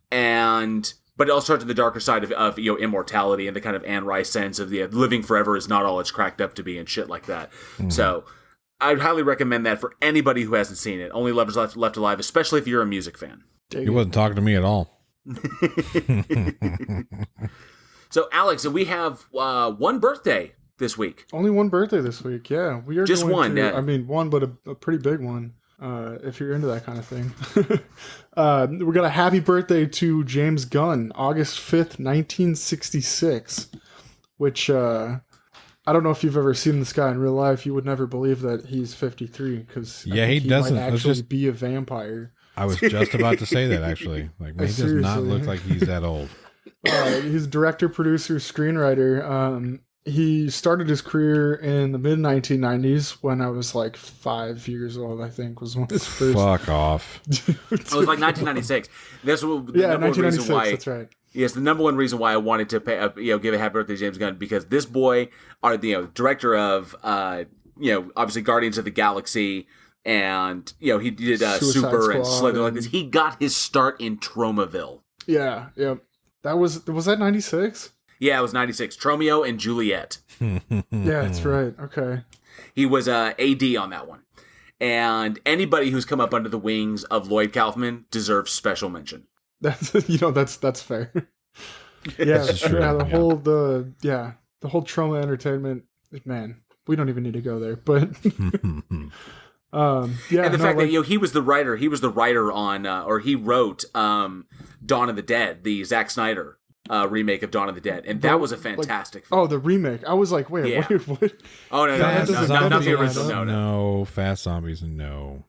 S1: but it also touched on the darker side of immortality and the kind of Anne Rice sense of living forever is not all it's cracked up to be and shit like that. Mm-hmm. So I'd highly recommend that for anybody who hasn't seen it. Only Lovers Left Alive, especially if you're a music fan.
S3: He wasn't talking to me at all.
S1: So, Alex, we have one birthday this week.
S2: Only one birthday this week, yeah. We are
S1: just one.
S2: One, but a pretty big one, if you're into that kind of thing. We got a happy birthday to James Gunn, August 5th, 1966, which I don't know if you've ever seen this guy in real life. You would never believe that he's 53, because
S3: he doesn't
S2: might actually be a vampire.
S3: I was just about to say that, actually. Like, he does not look like he's that old.
S2: He's director, producer, screenwriter. He started his career in the mid-1990s when I was like 5 years old, I think, was one of his first.
S3: Fuck off.
S1: It was like 1996. That's what,
S2: 1996, that's right.
S1: Yes, the number one reason why I wanted to give a happy birthday to James Gunn, because this boy, director of, obviously Guardians of the Galaxy, and, he did Super Squad and Slither like this. He got his start in Tromaville.
S2: Yeah. Was that 96?
S1: Yeah, it was 96. Tromeo and Juliet.
S2: Yeah, that's right. Okay.
S1: He was AD on that one. And anybody who's come up under the wings of Lloyd Kaufman deserves special mention.
S2: That's that's fair. Yeah, the whole Troma Entertainment, man, we don't even need to go there, but
S1: and the fact that he was the writer on or he wrote Dawn of the Dead, the Zack Snyder remake of Dawn of the Dead, and that was a fantastic film.
S2: Oh, the remake. I was like, wait, what?
S1: Oh, no, not the original.
S3: No, Fast Zombies, no.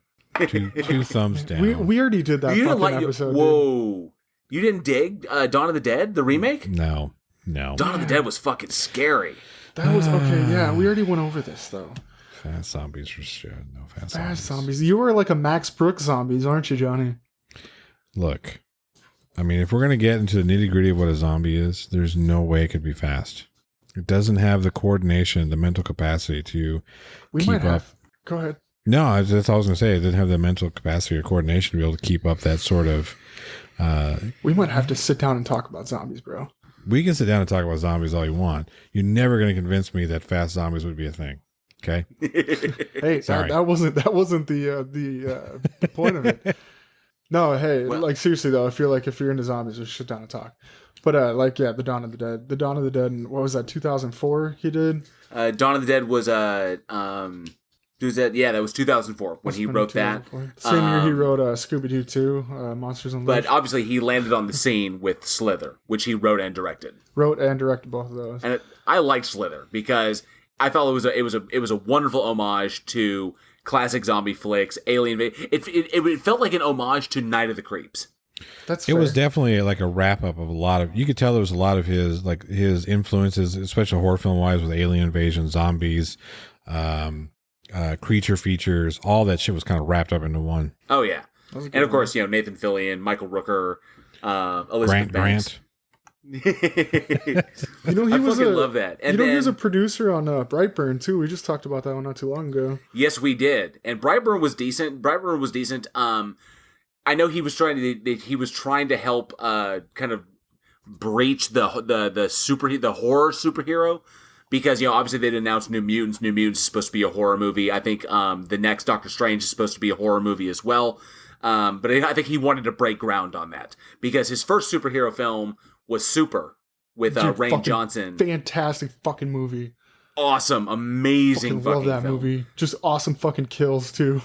S3: Two thumbs down.
S2: We already did that episode.
S1: Whoa. You didn't dig Dawn of the Dead, the remake?
S3: No.
S1: Dawn of the Dead was fucking scary.
S2: That was okay. Yeah, we already went over this though.
S3: Fast Zombies were shit. No
S2: Fast Zombies. You were like a Max Brooks zombies, aren't you, Johnny?
S3: Look, I mean, if we're gonna get into the nitty gritty of what a zombie is, there's no way it could be fast. It doesn't have the coordination, the mental capacity to keep up.
S2: Go ahead.
S3: No, that's all I was gonna say. It didn't have the mental capacity or coordination to be able to keep up that sort of.
S2: We might have to sit down and talk about zombies, bro.
S3: We can sit down and talk about zombies all you want. You're never going to convince me that fast zombies would be a thing. Okay.
S2: Hey, sorry. That wasn't the point of it. No, hey, like seriously though, if you're into zombies, just sit down and talk. But the Dawn of the Dead, and what was that? 2004 he did.
S1: Dawn of the Dead was that was 2004 when he wrote that.
S2: Same year he wrote Scooby-Doo 2, Monsters Unleashed.
S1: But obviously he landed on the scene with Slither, which he wrote and directed.
S2: Wrote and directed both of those.
S1: And I liked Slither because I felt it was a wonderful homage to classic zombie flicks, Alien. It felt like an homage to Night of the Creeps.
S2: That's fair.
S3: It was definitely like a wrap up of a lot of. You could tell there was a lot of his influences, especially horror film wise, with alien invasion, zombies. Creature features, all that shit was kind of wrapped up into one.
S1: Oh yeah, And of course, Nathan Fillion, Michael Rooker, Elizabeth Banks.
S2: He
S1: I
S2: was
S1: fucking love that. And
S2: he was a producer on Brightburn too. We just talked about that one not too long ago.
S1: Yes, we did. And Brightburn was decent. I know he was trying to help kind of breach the horror superhero, because obviously they'd announced New Mutants. New Mutants is supposed to be a horror movie. I think the next Doctor Strange is supposed to be a horror movie as well. But I think he wanted to break ground on that, because his first superhero film was Super with Rain Johnson.
S2: Fantastic fucking movie.
S1: Awesome, amazing fucking
S2: love that
S1: film.
S2: movie. Just awesome fucking kills too.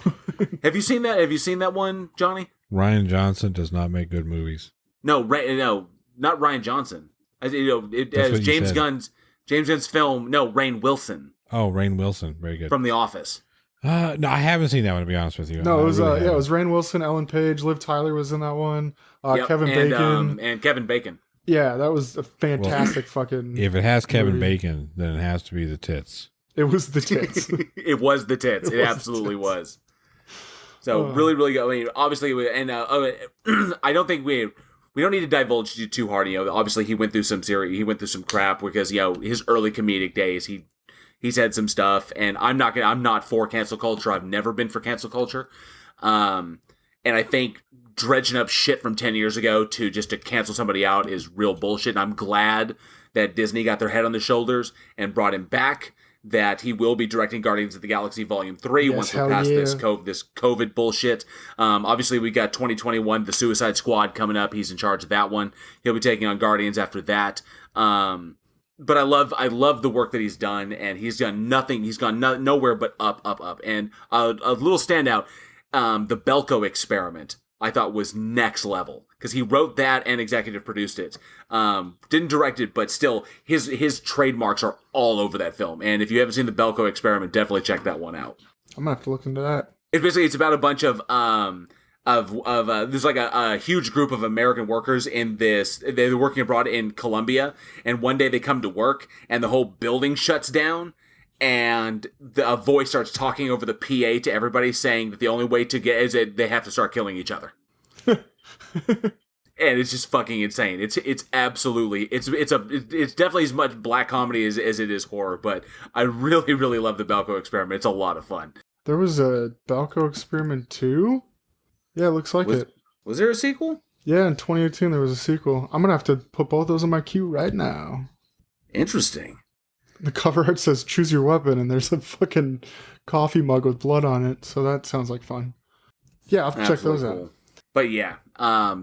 S1: Have you seen that? Have you seen that one, Johnny?
S3: Ryan Johnson does not make good movies.
S1: No, not Ryan Johnson. As James Gunn's film. No, Rainn Wilson.
S3: Oh, Rainn Wilson, very good.
S1: From The Office.
S3: No, I haven't seen that one, to be honest with you.
S2: No, it was it was Rainn Wilson, Ellen Page, Liv Tyler was in that one. Kevin Bacon
S1: and Kevin Bacon.
S2: Yeah, that was a fantastic fucking.
S3: If it has Kevin
S2: movie.
S3: Bacon, then it has to be the tits.
S2: It was the tits.
S1: It was the tits. It absolutely was. So really, really good. I mean, obviously, and I don't think we don't need to divulge too hard. Obviously, he went through some crap, because his early comedic days, he's had some stuff, and I'm not for cancel culture. I've never been for cancel culture, and I think dredging up shit from 10 years ago to cancel somebody out is real bullshit. And I'm glad that Disney got their head on their shoulders and brought him back. That he will be directing Guardians of the Galaxy Volume 3 once we're past this COVID bullshit. Obviously, we got 2021, the Suicide Squad coming up. He's in charge of that one. He'll be taking on Guardians after that. But I love the work that he's done, and he's done nothing. He's gone nowhere but up, up, up. And a little standout, the Belko Experiment, I thought was next level, because he wrote that and executive produced it. Didn't direct it, but still, his trademarks are all over that film. And if you haven't seen the Belko Experiment, definitely check that one out.
S2: I'm gonna have to look into that.
S1: It's about a bunch of there's like a huge group of American workers in this. They're working abroad in Colombia, and one day they come to work, and the whole building shuts down. And a voice starts talking over the PA to everybody, saying that the only way to get is that they have to start killing each other. And it's just fucking insane. It's absolutely it's definitely as much black comedy as it is horror. But I really, really love the Belko Experiment. It's a lot of fun.
S2: There was a Belko Experiment 2? Yeah, it looks like it.
S1: Was there a sequel?
S2: Yeah, in 2018 there was a sequel. I'm gonna have to put both those in my queue right now.
S1: Interesting.
S2: The cover art says "Choose your weapon," and there's a fucking coffee mug with blood on it. So that sounds like fun. Yeah, I'll have to check those out.
S1: But yeah,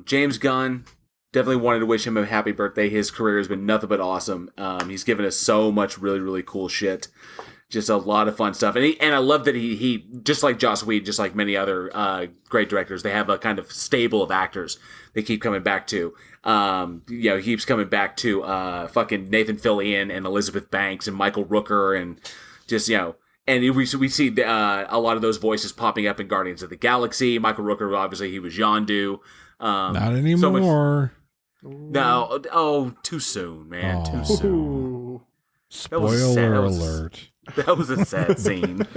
S1: James Gunn, definitely wanted to wish him a happy birthday. His career has been nothing but awesome. He's given us so much really, really cool shit. Just a lot of fun stuff. And I love that he just like Joss Whedon, just like many other great directors, they have a kind of stable of actors they keep coming back to. He keeps coming back to fucking Nathan Fillion and Elizabeth Banks and Michael Rooker, and just, and we see a lot of those voices popping up in Guardians of the Galaxy. Michael Rooker, obviously, he was Yondu.
S3: Not anymore.
S1: No, too soon, man. Too soon.
S3: Spoiler alert.
S1: That was a sad scene.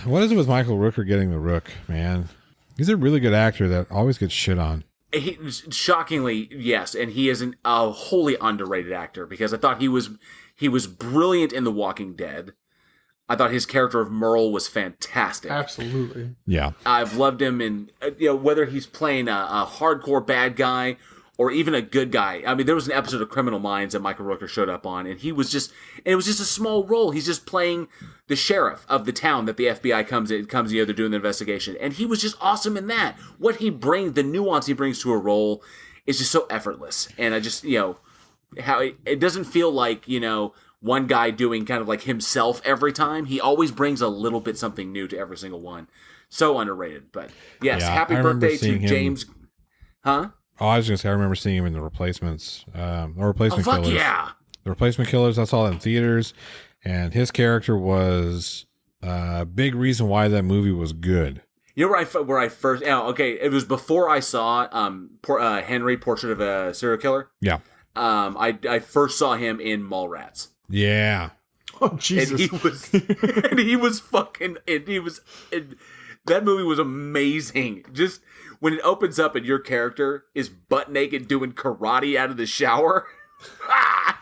S3: What is it with Michael Rooker getting the Rook, man? He's a really good actor that always gets shit on.
S1: Shockingly, yes, and he is a wholly underrated actor, because I thought he was brilliant in The Walking Dead. I thought his character of Merle was fantastic.
S2: Absolutely.
S3: Yeah.
S1: I've loved him in, whether he's playing a hardcore bad guy or even a good guy. I mean, there was an episode of Criminal Minds that Michael Rooker showed up on, and it was just a small role. He's just playing the sheriff of the town that the FBI comes they're doing the investigation. And he was just awesome in that. What he brings, the nuance he brings to a role is just so effortless. And I just, how it doesn't feel like, one guy doing kind of like himself every time. He always brings a little bit something new to every single one. So underrated. But yes, happy birthday to James. Huh?
S3: Oh, I was going to say, I remember seeing him in The Replacements. Replacement
S1: Killers.
S3: Fuck yeah! The Replacement Killers, I saw it in theaters. And his character was a big reason why that movie was good.
S1: You know where I first... okay, it was before I saw Henry, Portrait of a Serial Killer.
S3: Yeah.
S1: I first saw him in Mallrats.
S3: Yeah.
S2: Oh, Jesus.
S1: And he was fucking... That movie was amazing. Just when it opens up and your character is butt naked doing karate out of the shower.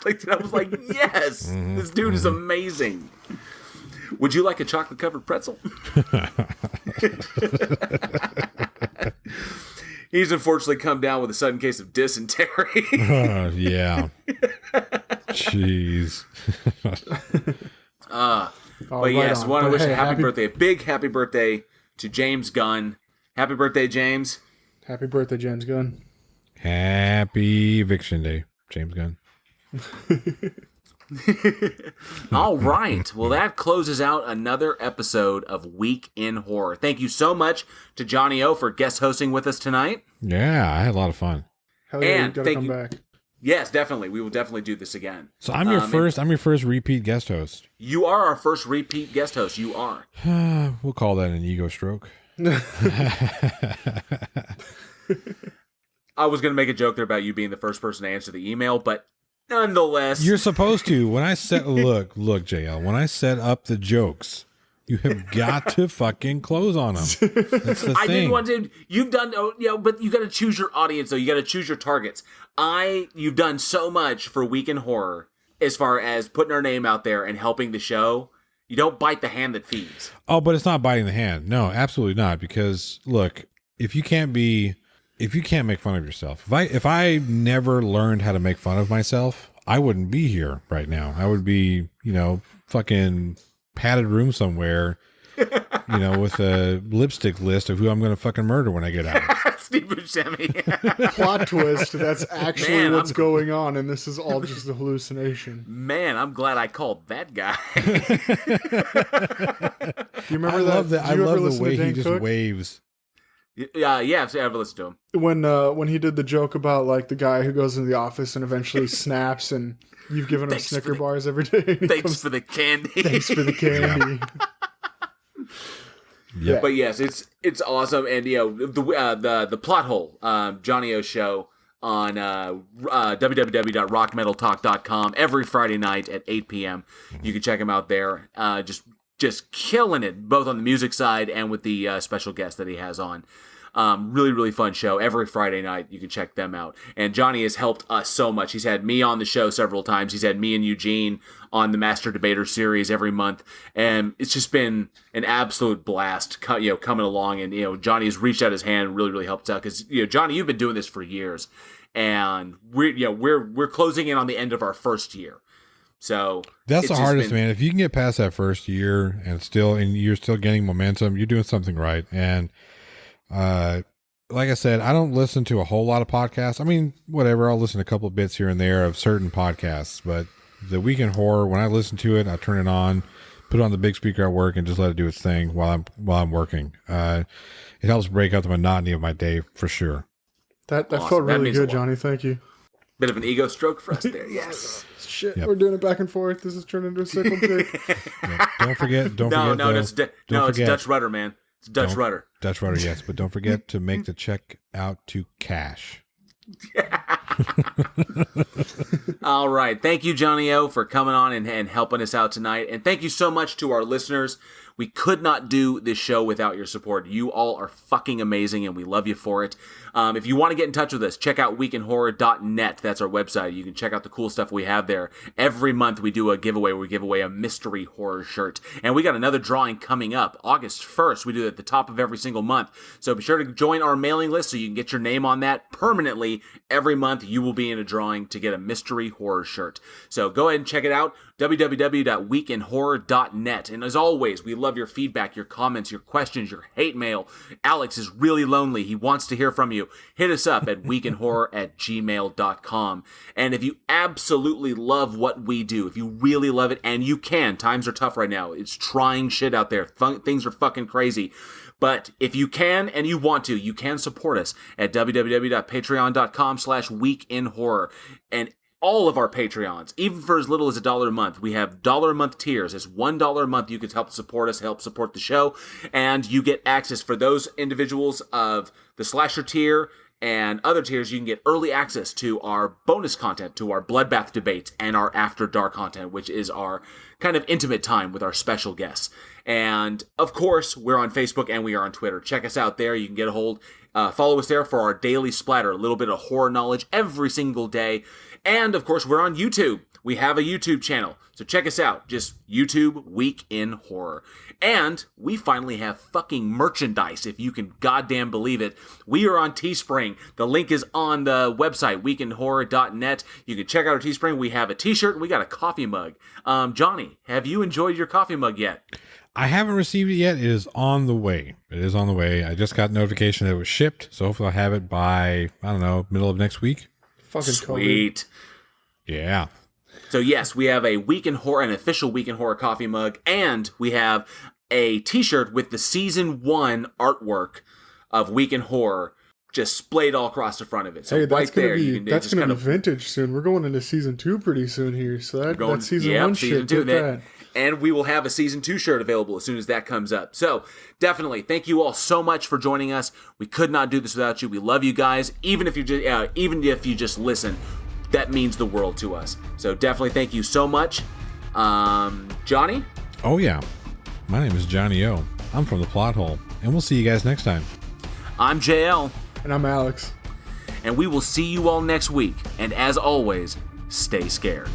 S1: Like, I was like, yes, this dude is amazing. Would you like a chocolate covered pretzel? He's unfortunately come down with a sudden case of dysentery.
S3: Yeah. Jeez.
S1: But
S2: right
S1: yes,
S2: on.
S1: want to
S2: But
S1: wish
S2: hey,
S1: a happy birthday, a big happy birthday to James Gunn. Happy birthday, James.
S2: Happy birthday, James Gunn.
S3: Happy Eviction Day, James Gunn.
S1: All right. Well, that closes out another episode of Week in Horror. Thank you so much to Johnny O for guest hosting with us tonight.
S3: Yeah, I had a lot of fun.
S2: Hell yeah,
S1: And
S2: you gotta
S1: thank
S2: come
S1: you-
S2: back.
S1: Yes, definitely. We will definitely do this again.
S3: So I'm your first repeat guest host.
S1: You are our first repeat guest host. You are.
S3: We'll call that an ego stroke.
S1: I was going to make a joke there about you being the first person to answer the email, but nonetheless.
S3: You're supposed to. When I set look, JL, when I set up the jokes, you have got to fucking close on them. That's the
S1: I
S3: thing.
S1: didn't want to. You've done, but you got to choose your audience, though. You got to choose your targets. You've done so much for Week in Horror as far as putting our name out there and helping the show. You don't bite the hand that feeds.
S3: Oh, but it's not biting the hand. No, absolutely not. Because look, if you can't make fun of yourself, if I never learned how to make fun of myself, I wouldn't be here right now. I would be, fucking padded room somewhere, with a lipstick list of who I'm going to fucking murder when I get out.
S1: Steve Buscemi.
S2: Plot twist, that's actually
S1: Man,
S2: what's going on, and this is all just a hallucination.
S1: Man, I'm glad I called that guy.
S2: Do you remember
S3: I
S2: that?
S3: love that.
S2: Did
S3: I
S2: you ever
S3: love the
S2: listen to
S3: way he
S2: Dan
S3: just
S2: Cook?
S3: waves.
S1: Yeah, I've listened to him.
S2: When he did the joke about like the guy who goes into the office and eventually snaps, and you've given him
S1: Thanks for
S2: Snicker
S1: the-
S2: bars every day. and he
S1: Thanks
S2: comes,
S1: for the candy.
S2: Thanks for the candy.
S3: Yep.
S1: But yes, it's awesome, and the plot hole, Johnny O show on www.rockmetaltalk.com every Friday night at 8 p.m. You can check him out there. Just killing it, both on the music side and with the special guest that he has on. Really, really fun show every Friday night. You can check them out. And Johnny has helped us so much. He's had me on the show several times. He's had me and Eugene on the Master Debater series every month. And it's just been an absolute blast, coming along. And, Johnny has reached out his hand and really, really helped out. Because, Johnny, you've been doing this for years. And we're closing in on the end of our first year. So
S3: That's
S1: it's
S3: the
S1: just
S3: hardest,
S1: been-
S3: man. If you can get past that first year and you're still getting momentum, you're doing something right. And like I said, I don't listen to a whole lot of podcasts. I mean, whatever, I'll listen to a couple of bits here and there of certain podcasts, but the Week in Horror, when I listen to it, I turn it on, put it on the big speaker at work, and just let it do its thing while I'm working. It helps break up the monotony of my day for sure.
S2: That
S1: Awesome.
S2: felt
S1: That
S2: really
S1: means a
S2: good,
S1: lot.
S2: Johnny. Thank you.
S1: Bit of an ego stroke for us there. Yes.
S2: Shit,
S3: Yep.
S2: we're doing it back and forth. This is turning into a sickle dick.
S3: Yeah. Don't forget.
S1: No,
S3: though,
S1: it's
S3: don't
S1: it's
S3: forget.
S1: Dutch rudder, man. It's Dutch
S3: Don't-
S1: rudder.
S3: Dutch rudder, yes, but don't forget to make the check out to cash.
S1: All right. Thank you, Johnny O, for coming on and helping us out tonight. And thank you so much to our listeners. We could not do this show without your support. You all are fucking amazing, and we love you for it. If you want to get in touch with us, check out weekinhorror.net. That's our website. You can check out the cool stuff we have there. Every month we do a giveaway where we give away a mystery horror shirt. And we got another drawing coming up August 1st. We do it at the top of every single month. So be sure to join our mailing list so you can get your name on that permanently. Every month you will be in a drawing to get a mystery horror shirt. So go ahead and check it out. www.weekinhorror.net. And as always, we love your feedback, your comments, your questions, your hate mail. Alex is really lonely. He wants to hear from you. Hit us up at weekinhorror@gmail.com. And if you absolutely love what we do, if you really love it, and you can, times are tough right now. It's trying shit out there. Things are fucking crazy. But if you can and you want to, you can support us at www.patreon.com/weekinhorror. And all of our Patreons, even for as little as $1 a month. We have $1 a month tiers. It's $1 a month. You can help support us, help support the show, and you get access for those individuals of the slasher tier And other tiers, you can get early access to our bonus content, to our Bloodbath debates, and our After Dark content, which is our kind of intimate time with our special guests. And, of course, we're on Facebook and we are on Twitter. Check us out there. You can get a hold, follow us there for our daily splatter, a little bit of horror knowledge every single day. And, of course, we're on YouTube. We have a YouTube channel, so check us out. Just YouTube Week in Horror. And we finally have fucking merchandise, if you can goddamn believe it. We are on Teespring. The link is on the website, weekinhorror.net. You can check out our Teespring. We have a t-shirt and we got a coffee mug. Johnny, have you enjoyed your coffee mug yet?
S3: I haven't received it yet. It is on the way. It is on the way. I just got notification that it was shipped, so hopefully I'll have it by, I don't know, middle of next week.
S2: Fucking
S1: Sweet.
S3: Yeah.
S1: So yes, we have a Week in Horror, an official Week in Horror coffee mug, and we have a t-shirt with the season 1 artwork of Week in Horror just splayed all across the front of it. So
S2: hey,
S1: right there,
S2: that's gonna be vintage soon. We're going into season 2 pretty soon here. So that season 1 shit,
S1: season 2,
S2: that.
S1: And we will have a season 2 shirt available as soon as that comes up. So definitely, thank you all so much for joining us. We could not do this without you. We love you guys, even if you just listen. That means the world to us. So definitely thank you so much. Johnny?
S3: Oh, yeah. My name is Johnny O. I'm from the Plot Hole, and we'll see you guys next time.
S1: I'm JL.
S2: And I'm Alex.
S1: And we will see you all next week. And as always, stay scared.